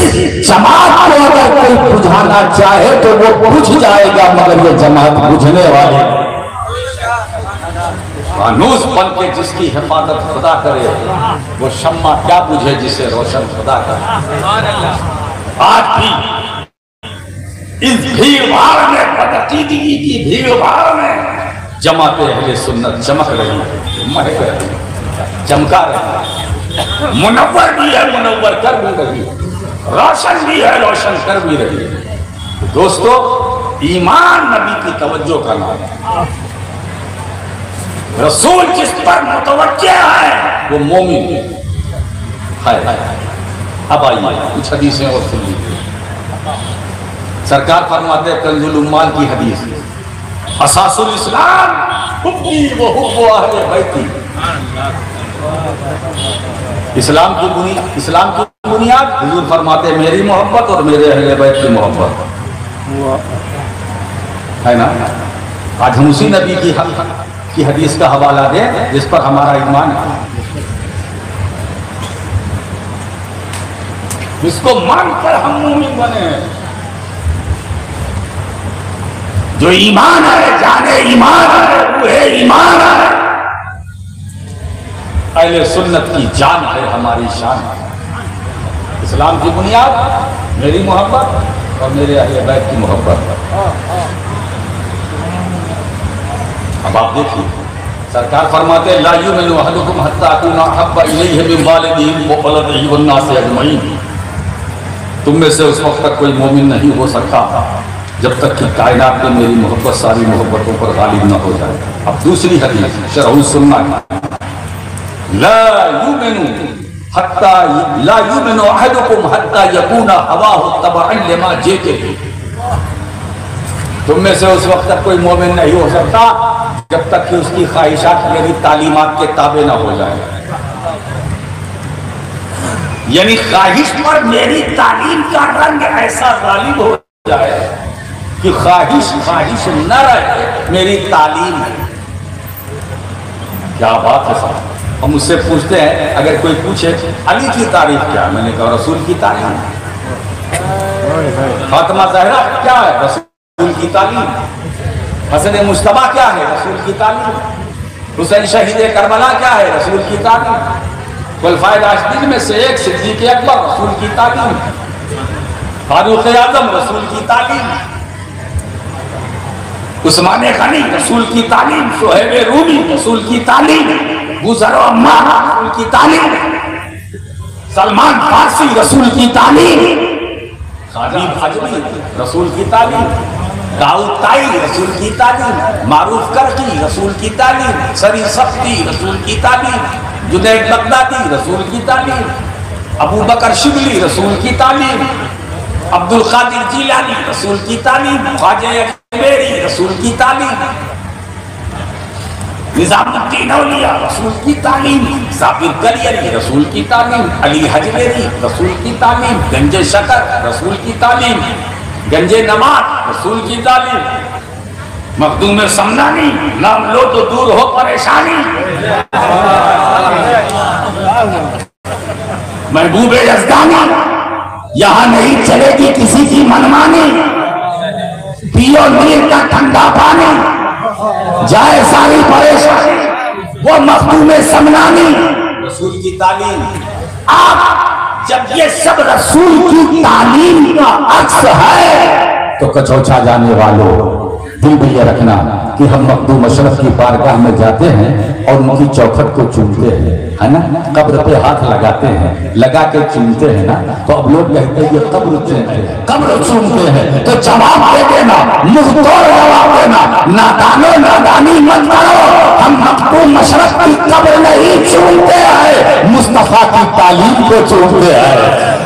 जमात को अगर कोई बुझाना जमात चाहे तो वो बुझ जाएगा, मगर ये जमात बुझने वाले फानूस बन के जिसकी हिफाजत खुदा करे, वो शम्मा क्या बुझे जिसे रोशन खुदा करे। आज भी इस भीड़ भाड़ में, बदअकीदगी की भीड़ भाड़ में जमाते अहले सुन्नत चमक रही है, महक रही है, चमका रही है, मुनव्वर भी है, मुनव्वर कर भी रही है, रोशन भी है, रोशन कर भी रही है। दोस्तों, ईमान नबी की तवज्जो का नाम है। रसूल जिस पर मुतवज्जे है वो मोमिन है। अब आइए कुछ हदीसें और सुन लीजिए। सरकार फरमाते कंजुल उम्माल की हदीस, असासुल इस्लाम हुब्बी व हुब्बु अहले बैती। इस्लाम की बुनियाद हुजूर फरमाते मेरी मोहब्बत और मेरे अहले बैत की मोहब्बत है ना। आज हम उसी नबी की हदीस का हवाला दें जिस पर हमारा ईमान है, इसको मानकर हम मोमिन बने। जो ईमान है, जाने ईमान है, वो है ईमान है। अहले सुन्नत की जान है, हमारी शान है। इस्लाम की बुनियाद मेरी मोहब्बत और मेरे अहले बैत की मोहब्बत। अब आप देखिए, सरकार फरमाते ला युमिनु अहदुकुम हत्ता अकूना अहब्बा इलैहि मिन वालिदिही व वलदिही वन नासि अजमईन। तुम में से उस वक्त तक कोई मोमिन नहीं हो सकता जब तक कि कायनात में मेरी मोहब्बत सारी मोहब्बतों पर गालिब न हो जाए। अब दूसरी हदीस शरहुल सुन्ना, ला युमिनु अहदुकुम हत्ता यकूना हवाहु तबअन लिमा जिअतु। तुम में से उस वक्त तक कोई मोमिन नहीं हो सकता जब तक कि उसकी ख्वाहिशात मेरी तालीमात के ताबे न हो जाए। यानी ख्वाहिश पर मेरी तालीम का रंग ऐसा गालिब हो जाए कि ख्वाहिश न रहे, मेरी तालीम है। क्या बात है साहब। हम उससे पूछते हैं, अगर कोई पूछे अली की तारीफ क्या है, मैंने कहा रसूल की तालीम। फातिमा ज़हरा क्या है, रसूल की तालीम। हसन मुश्तबा क्या है, रसूल की तालीम। हुसैन शहीद करबला क्या है, रसूल की तालीम। खुलफाए राशिदीन में से एक सिद्दीक़ अकबर, रसूल की तालीम। फारूक आज़म, रसूल की तालीम। उस्मान गनी, रसूल की तालीम। सुहैब रूमी, रसूल की तालीम। गुज़र अम्मार, रसूल की तालीम। सलमान फारसी, रसूल की तालीम। खालिद हजवी, रसूल की तालीम। दाऊद ताई, रसूल की तालीम। मारूफ करकी, रसूल की तालीम। सरी सख्ती, रसूल की तालीम। जुनैद बगदादी, रसूल की तालीम। अबू बकर शिबली, रसूल की तालीम। अब्दुल कादिर जिलानी, रसूल की तालीम। ख्वाजा अजमेरी, रसूल की तालीम। निजामुद्दीन औलिया, रसूल की तालीम। साबिर कलियरी, रसूल की तालीम। अली हजवेरी, रसूल की तालीम। गंजे शकर, रसूल की तालीम। गंजे नमाज, रसूल की तालीम। मखदूम समनानी, नाम लो तो दूर हो परेशानी। महबूब यज़दानी, यहाँ नहीं चलेगी किसी की मनमानी। पियो नीर का ठंडा पानी, जाए सारी परेशानी। वो मखदूम समनानी, रसूल की तालीम। आप जब ये सब रसूल की तालीम का अक्स है तो कचौचा जाने वालों, दिल में ये रखना कि हम मखदूम अशरफ की बारगाह में जाते हैं और उनकी चौखट को चूमते हैं, है ना। कब्र पे हाथ लगाते हैं, लगा के चूमते हैं ना। तो अब लोग कहते हैं ये कब्र चूमते हैं, तो जवाब दे देना, मुंह तोड़ जवाब देना। नादानो नादानी मत करो, हम मखदूम अशरफ की कब्र नहीं चूमते हैं, मुस्तफा की तालीम को चूमते हैं,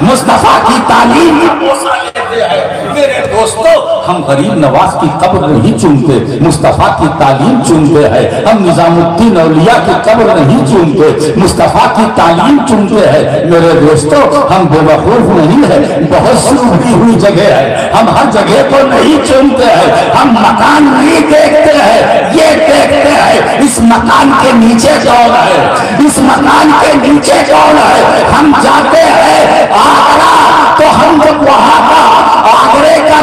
मुस्तफा की तालीम मेरे दोस्तों। हम गरीब नवाज की कब्र नहीं चूमते, मुस्तफा की तालीम चूमते हैं। हम निजामुद्दीन औलिया की कब्र नहीं चूमते, मुस्तफा की तालीम चूमते हैं। मेरे दोस्तों, हम बेवकूफ नहीं है, बहुत सी उभरी हुई जगह है, हम हर जगह को नहीं चूमते हैं। हम मकान नहीं देखते हैं, ये देखते हैं इस मकान के नीचे कौन है, इस मकान के नीचे कौन है। हम जाते हैं आगरा तो हम जब वहां का आगरे का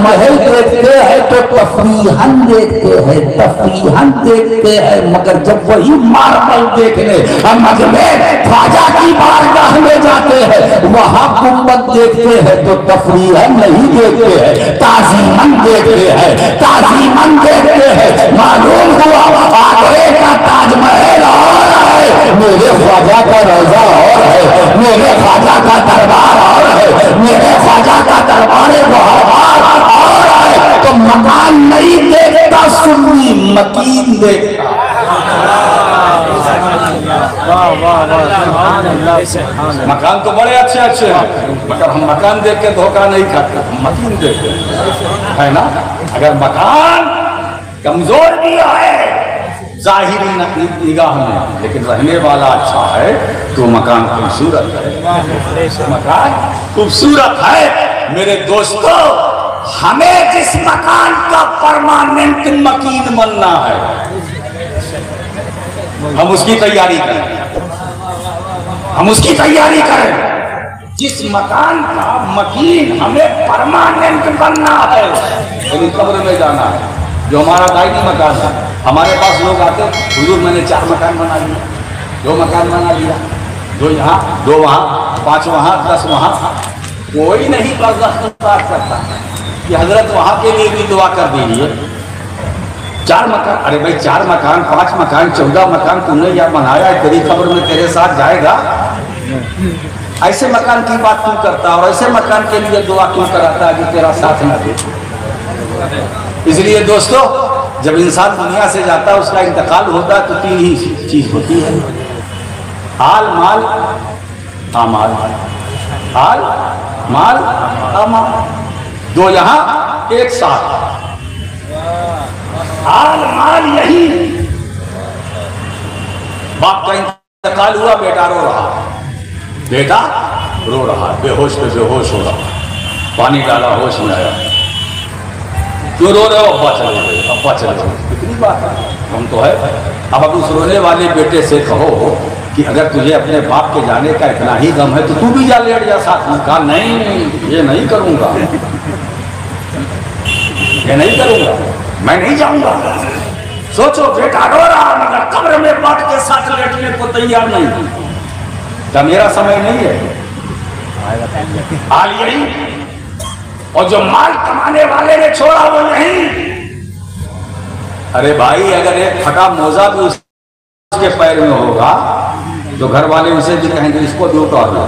ताजमहल देखते हैं तो तफरीहन देखते हैं, तफरीहन देखते हैं, मगर जब वही मार्बल देखने हम अजमेर ख्वाजा की बारगाह में जाते हैं, वहां गुंबद देखते हैं तो तफरीहन नहीं देखते हैं, ताजीमन देखते हैं, ताजीमन देखते हैं। मालूम हुआ आगरे का ताजमहल और है, मेरे ख्वाजा का रौजा और है, मेरे ख्वाजा का दरबार और है, मेरे ख्वाजा का दरबार वहाबार और है। तो मकान नहीं देखता, सुन्नी मकीन देखता। मकान तो बड़े अच्छे अच्छे हैं, मगर हम मकान देख के धोखा नहीं खाते, हम मकीन देखते है ना। अगर मकान कमजोर भी है जाहिरी निगाह में, लेकिन रहने वाला अच्छा है तो मकान खूबसूरत है, मकान खूबसूरत है। मेरे दोस्तों, हमें जिस मकान का परमानेंट मकीन बनना है, हम उसकी तैयारी करें, हम उसकी तैयारी करें। जिस मकान का मकीन हमें परमानेंट बनना है, लेकिन कब्र में जाना है, जो हमारा दायनी मकान है। हमारे पास लोग आते, हुजूर मैंने 4 मकान बना लिया, 2 मकान बना लिया, 2 यहाँ 2 वहाँ, 5 वहाँ 10 वहाँ। कोई नहीं बर्दाश्त करता कि हजरत वहाँ के लिए भी दुआ कर दीजिए। 4 मकान, अरे भाई 4 मकान 5 मकान 14 मकान तुमने या बनाया है, तेरी कब्र में तेरे साथ जाएगा। ऐसे मकान की बात क्यों करता और ऐसे मकान के लिए दुआ क्यों कराता है जो तेरा साथ ना दे। इसलिए दोस्तों, जब इंसान दुनिया से जाता है, उसका इंतकाल होता है, तो 3 ही चीज होती है, हाल माल अमाल। हाल माल अमाल, 2 यहाँ 1 साथ। हाल माल यही, बाप का इंतकाल हुआ, बेटा रो रहा, बेटा रो रहा, बेहोश पे बेहोश हो रहा, पानी डाला होश में आया, क्यों रो रहे हो? अब्बा चले गए, अब्बा चले गए। कितनी बात है, हम तो है। अब उस रोने वाले बेटे से कहो कि अगर तुझे अपने बाप के जाने का इतना ही गम है तो तू भी जा, लेट जा साथ में। कहा नहीं, ये नहीं करूंगा, ये नहीं करूंगा, मैं नहीं जाऊंगा। सोचो, बेटा रो रहा मगर कब्र में बाप के साथ लेटने को तैयार नहीं। क्या मेरा समय नहीं है? हाल यही। और जो माल कमाने वाले ने छोड़ा वो यही। अरे भाई, अगर एक फटा मोजा भी उसके पैर में होगा तो घर वाले उसे भी कहेंगे इसको भी उतार लो।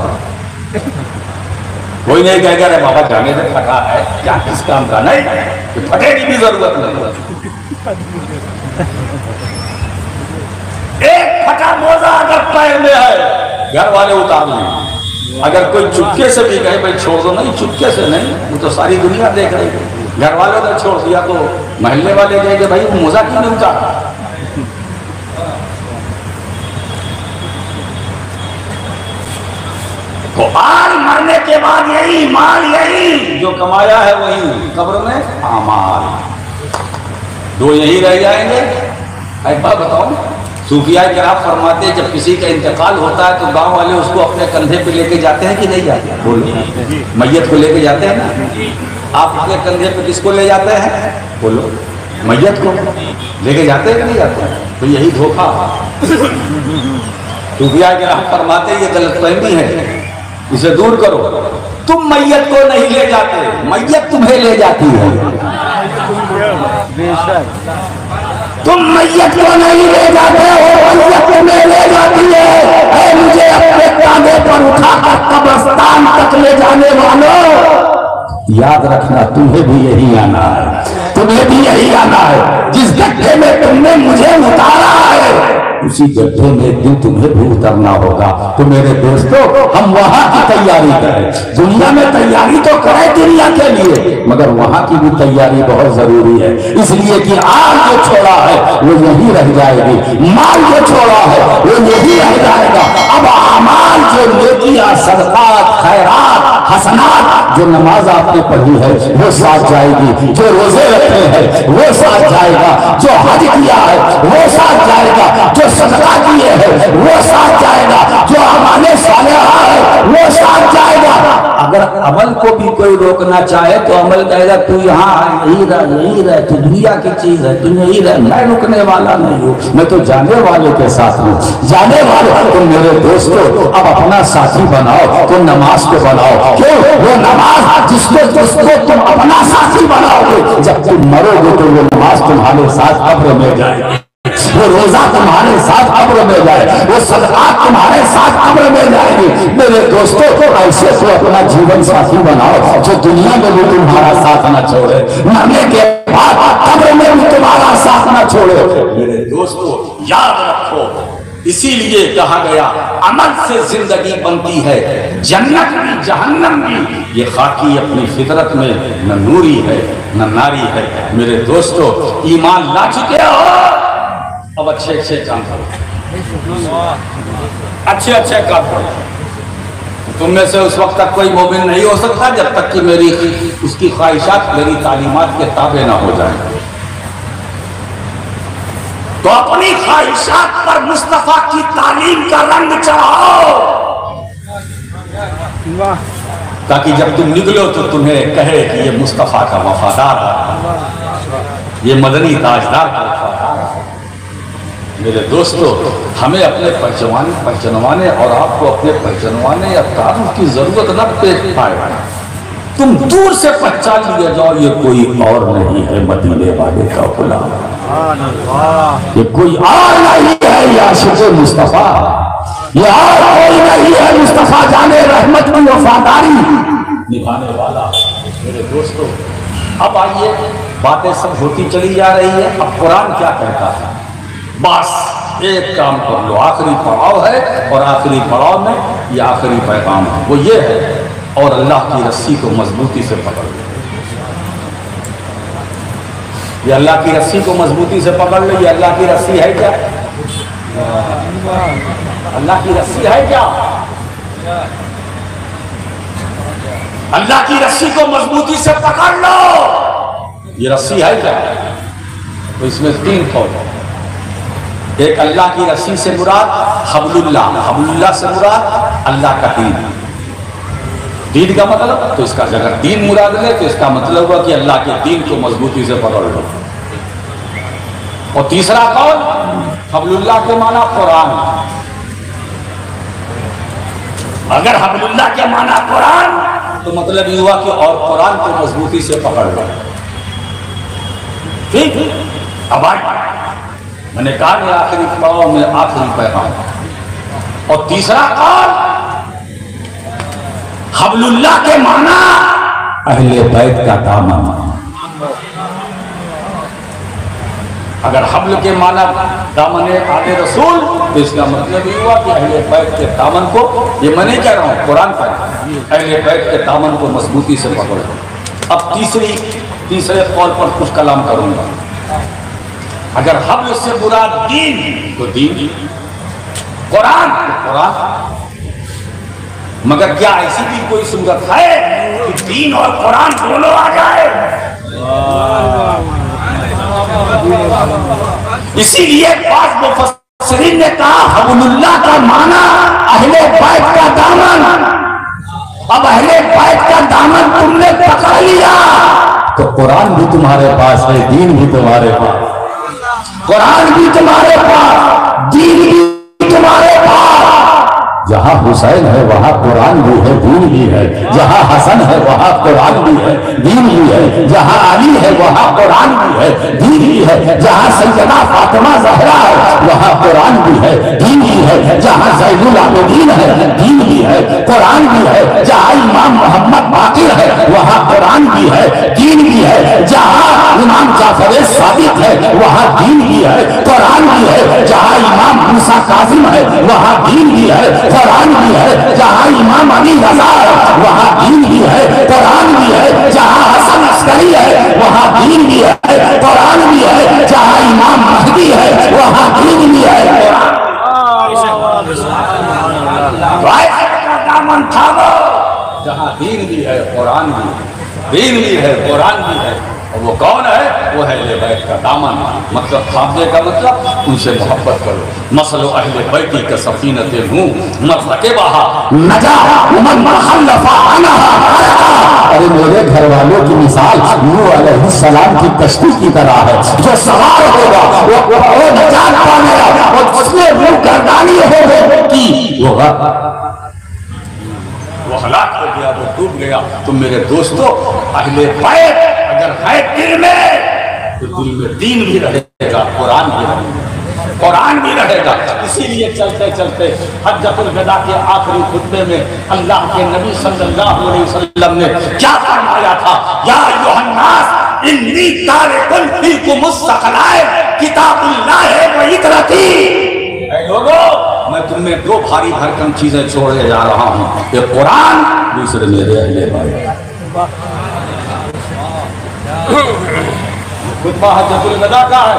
कोई नहीं कहेगा अरे बाबा जाने से फटा है, क्या किस काम का नहीं, तो फटे की भी जरूरत नहीं। एक फटा मोजा अगर पैर में है, घर वाले उतार लें। अगर कोई चुपके से भी कहे भाई छोड़ दो, नहीं, चुपके से नहीं, वो तो सारी दुनिया देख रही है। घर वालों ने छोड़ दिया तो महल्ले वाले कहेंगे भाई वो मोजा क्यों नहीं उतारा। तो आज मरने के बाद यही माल, यही जो कमाया है वही कब्र में अमाल, 2 यही रह जाएंगे। एक बात बताओ, सूफिया किराम फरमाते जब किसी का इंतकाल होता है तो गांव वाले उसको अपने कंधे पे लेके जाते हैं कि नहीं जाते? बोलो, मैयत को लेके जाते हैं ना। आप अपने कंधे पे किसको ले जाते हैं? बोलो, मैयत को लेके जाते हैं कि नहीं जाते? तो यही धोखा। सूफिया किराम फरमाते ये गलतफहमी है, इसे दूर करो। तुम मैयत को नहीं ले जाते, मैयत तुम्हें ले जाती है। तुम मैयत को नहीं ले जाते हो, मैयत तुम्हें ले जाती है। मुझे अपने कांधे पर उठाकर कब्रिस्तान तक ले जाने वालों, याद रखना तुम्हें भी यही आना है, तुम्हें भी यही आना है। जिस गड्ढे में तुमने मुझे उतारा है उसी गड्ढे में दिन तुम्हें भी उतरना होगा। तो मेरे दोस्तों, हम वहां की तैयारी करें। दुनिया में तैयारी तो करें दुनिया के लिए, मगर वहां की भी तैयारी बहुत जरूरी है। इसलिए कि आल जो छोड़ा है वो यही रह जाएगी, माल जो छोड़ा है वो यही रह जाएगा। अब अमाल जो नेकियां, सदकात, खैरात, हसनात, जो नमाज आपने पढ़ी है वो साथ जाएगी, जो रोजे रखे हैं वो साथ जाएगा, जो हज किया है वो साथ जाएगा, जो सदका किए है वो साथ जाएगा, जो हमारे सालेहा है वो साथ जाएगा। अगर अमल को भी कोई रोकना चाहे तो अमल कहेगा तू यहाँ यही रह, तू दुनिया की चीज है, तू यही रह, मैं रुकने वाला नहीं हूँ, मैं तो जाने वाले के साथ हूँ। जाने वाले तो मेरे दोस्तों अब अपना साथी बनाओ, तो नमाज को बनाओ। क्यों? वो नमाज जिसको तुम अपना साथी बनाओगे, जब तुम मरोगे तो वो नमाज तुम्हारे साथ कब्र में जाएगी, वो रोजा तुम्हारे साथ कब्र में जाए, वो सदकात तुम्हारे साथ कब्र में जाएगी। मेरे दोस्तों ऐसे तो अपना जीवन साथी बनाओ जो दुनिया में भी तुम्हारा साथ न छोड़े, मरने के बाद कब्र में भी तुम्हारा साथ न छोड़े। मेरे दोस्तों याद रखो, इसीलिए कहा गया अमल से जिंदगी बनती है, जन्नत भी जहन्नम भी। ये खाकी अपनी फितरत में न नूरी है न नारी है। मेरे दोस्तों ईमान ला चुके हो, अब अच्छे अच्छे काम करो, अच्छे अच्छे काम करो। तुम में से उस वक्त तक कोई मोमिन नहीं हो सकता जब तक कि मेरी उसकी ख्वाहिशात मेरी तालीमात के ताबे ना हो जाए। तो अपनी ख्वाहिशात पर मुस्तफा की तालीम का रंग चढ़ाओ, ताकि जब तुम निकलो तो तुम्हें कहे कि ये मुस्तफा का वफादार है, ये मदनी ताजदार का वफादार है। मेरे दोस्तों हमें अपने पहचानवाने और आपको अपने पहचानवाने या तारुफ की जरूरत न पेश पाए। तुम दूर से पहचान लिया जाओ ये कोई और नहीं है मदीने वाले का गुलाम, ये कोई और नहीं है ये आशिक़ मुस्तफा, ये और कोई नहीं है मुस्तफा जाने रहमत की वफादारी निभाने वाला। मेरे दोस्तों अब आइए, बातें सब होती चली जा रही है। अब कुरान क्या कहता है, बस एक काम कर लो, आखिरी पड़ाव है और आखिरी पड़ाव में ये आखिरी पैगाम है, वो ये है, और अल्लाह की रस्सी को मजबूती से पकड़ लो। ये अल्लाह की रस्सी को मजबूती से पकड़ लो। ये अल्लाह की रस्सी है क्या? अल्लाह की रस्सी है क्या? अल्लाह की रस्सी को मजबूती से पकड़ लो। ये रस्सी है क्या? तो इसमें तीन फौज। एक अल्लाह की रस्सी से मुराद हबलुल्लाह, हबलुल्लाह से मुराद अल्लाह का दीन। दीन का मतलब, तो इसका अगर दीन मुराद ले तो इसका मतलब हुआ कि अल्लाह के दीन को मजबूती से पकड़ लो। और तीसरा कौन? हबलुल्लाह के माना कुरान। अगर हबलुल्लाह के माना कुरान तो मतलब ये हुआ कि और कुरान को मजबूती से पकड़ लो। ठीक, अब मैंने कहा कि आखिरी पड़ाव में आखिरी पैगाम। और तीसरा कौन? हबलुल्लाह के माना अहले बैत का दामन। अगर हबल के माना दामन आले रसूल तो इसका मतलब ये हुआ कि अहले बैत के दामन को, ये मैं नहीं कह रहा हूं, कुरान पर अहले बैत के दामन को मजबूती से पकड़ो। अब तीसरे कौल पर कुछ कलाम करूंगा। अगर हबल से मुराद दीन तो दीन, कुरान तो कुरान। मगर क्या ऐसी भी कोई सूरत है कि दीन और कुरान दोनों आ जाए? इसीलिए बाज़ मुफस्सिरीन ने कहा हबलुल्लाह का माना अहले बैत का दामन। अब अहले बैत का दामन तुमने पकड़ लिया तो कुरान भी तुम्हारे पास है, दीन भी तुम्हारे पास, कुरान भी तुम्हारे पास, दीन भी तुम्हारे पास। जहां हुसैन है वहां कुरान भी है, दीन भी है। जहां हसन है वहां कुरान भी है, दीन भी है। जहां अली है वहां कुरान भी है, दीन भी है। जहां सैयदा फातिमा ज़हरा है वहां कुरान भी है, दीन भी है। जहां ज़ैनुल आबिदीन है दीन भी है, कुरान भी है। जहां इमाम मोहम्मद बाक़िर है वहां कुरान भी है, दीन भी है। जहां इमाम जाफर सादिक है वहां दीन भी है, कुरान भी है। जहां इमाम मूसा काज़िम है वहां दीन भी है, कुरान भी है। जहां इमाम अली रज़ा है वहां दीन भी है, कुरान भी है। जहां हसन अस्करी है वहां दीन भी है, कुरान भी है। जहां इमाम महदी है वहां दीन भी है। दामन थामो, जहां दीन भी है कुरान भी है, दीन भी है कुरान भी है। और वो कौन है? वो है अहले बैत का दामन। मतलब थामने का मतलब उनसे मोहब्बत करो। मसलो अहले बैती का सफीनते हूँ मरके बहा नजा मन खल्लफा अनहा। अरे मेरे घर वालों की मिसाल नूह अलैहिस्सलाम की कश्ती की तरह है। जो सवार होगा वो नजात पाएगा, और उसने वो गर्दानी होगी वो हलाक हो गया, वो डूब गया। तो मेरे दोस्तों, अहले बैत अगर है दिल में तो दिल में दीन भी रहेगा, कुरान भी रहेगा, कुरान भी रहेगा। इसीलिए चलते चलते हज्जतुल वदा के आखिरी खुतबे में अल्लाह के नबी सल्लल्लाहु अलैहि वसल्लम ने क्या फरमाया था? या अय्युहन नास इन्नी तारिकुन फीकुमुस सक़लाइन किताबुल्लाह व इतरती। ऐ लोगों, मैं तुम्हें दो भारी भरकम चीजें छोड़ने जा रहा हूँ, एक कुरान, दूसरे मेरे अहले बैत। खुतबा हज्जतुल वदा का है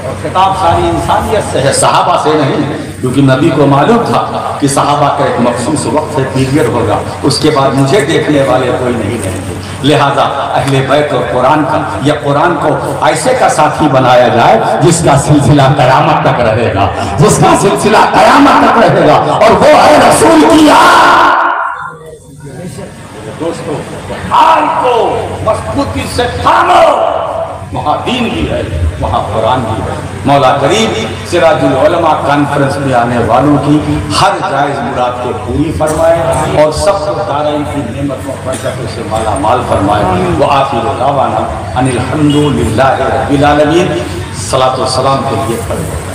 और खिताब सारी इंसानियत से है, सहाबा से नहीं, क्योंकि नबी को मालूम था कि सहाबा का एक मखसूस वक्त है, पीरियड होगा, उसके बाद मुझे देखने वाले कोई नहीं रहेंगे। लिहाजा अहले बैत और कुरान का या कुरान को ऐसे का साथी बनाया जाए जिसका सिलसिला कयामत तक रहेगा, जिसका सिलसिला कयामत तक रहेगा, और वो है रसूल की याद। दोस्तों, हाल को मजबूती से थामो, वहाँ दीन भी है, वहाँ कुरान भी है। मौला करीम सिराजुल उलमा कॉन्फ्रेंस में आने वालों की हर जायज़ मुराद को पूरी फरमाए और सबको दाराइन की नेमतों बरकतों से माला माल फरमाए। वो आखिर दावाना अनिल हम्दुलिल्लाहि रब्बिल आलमीन। सलातो सलाम के लिए पढ़े।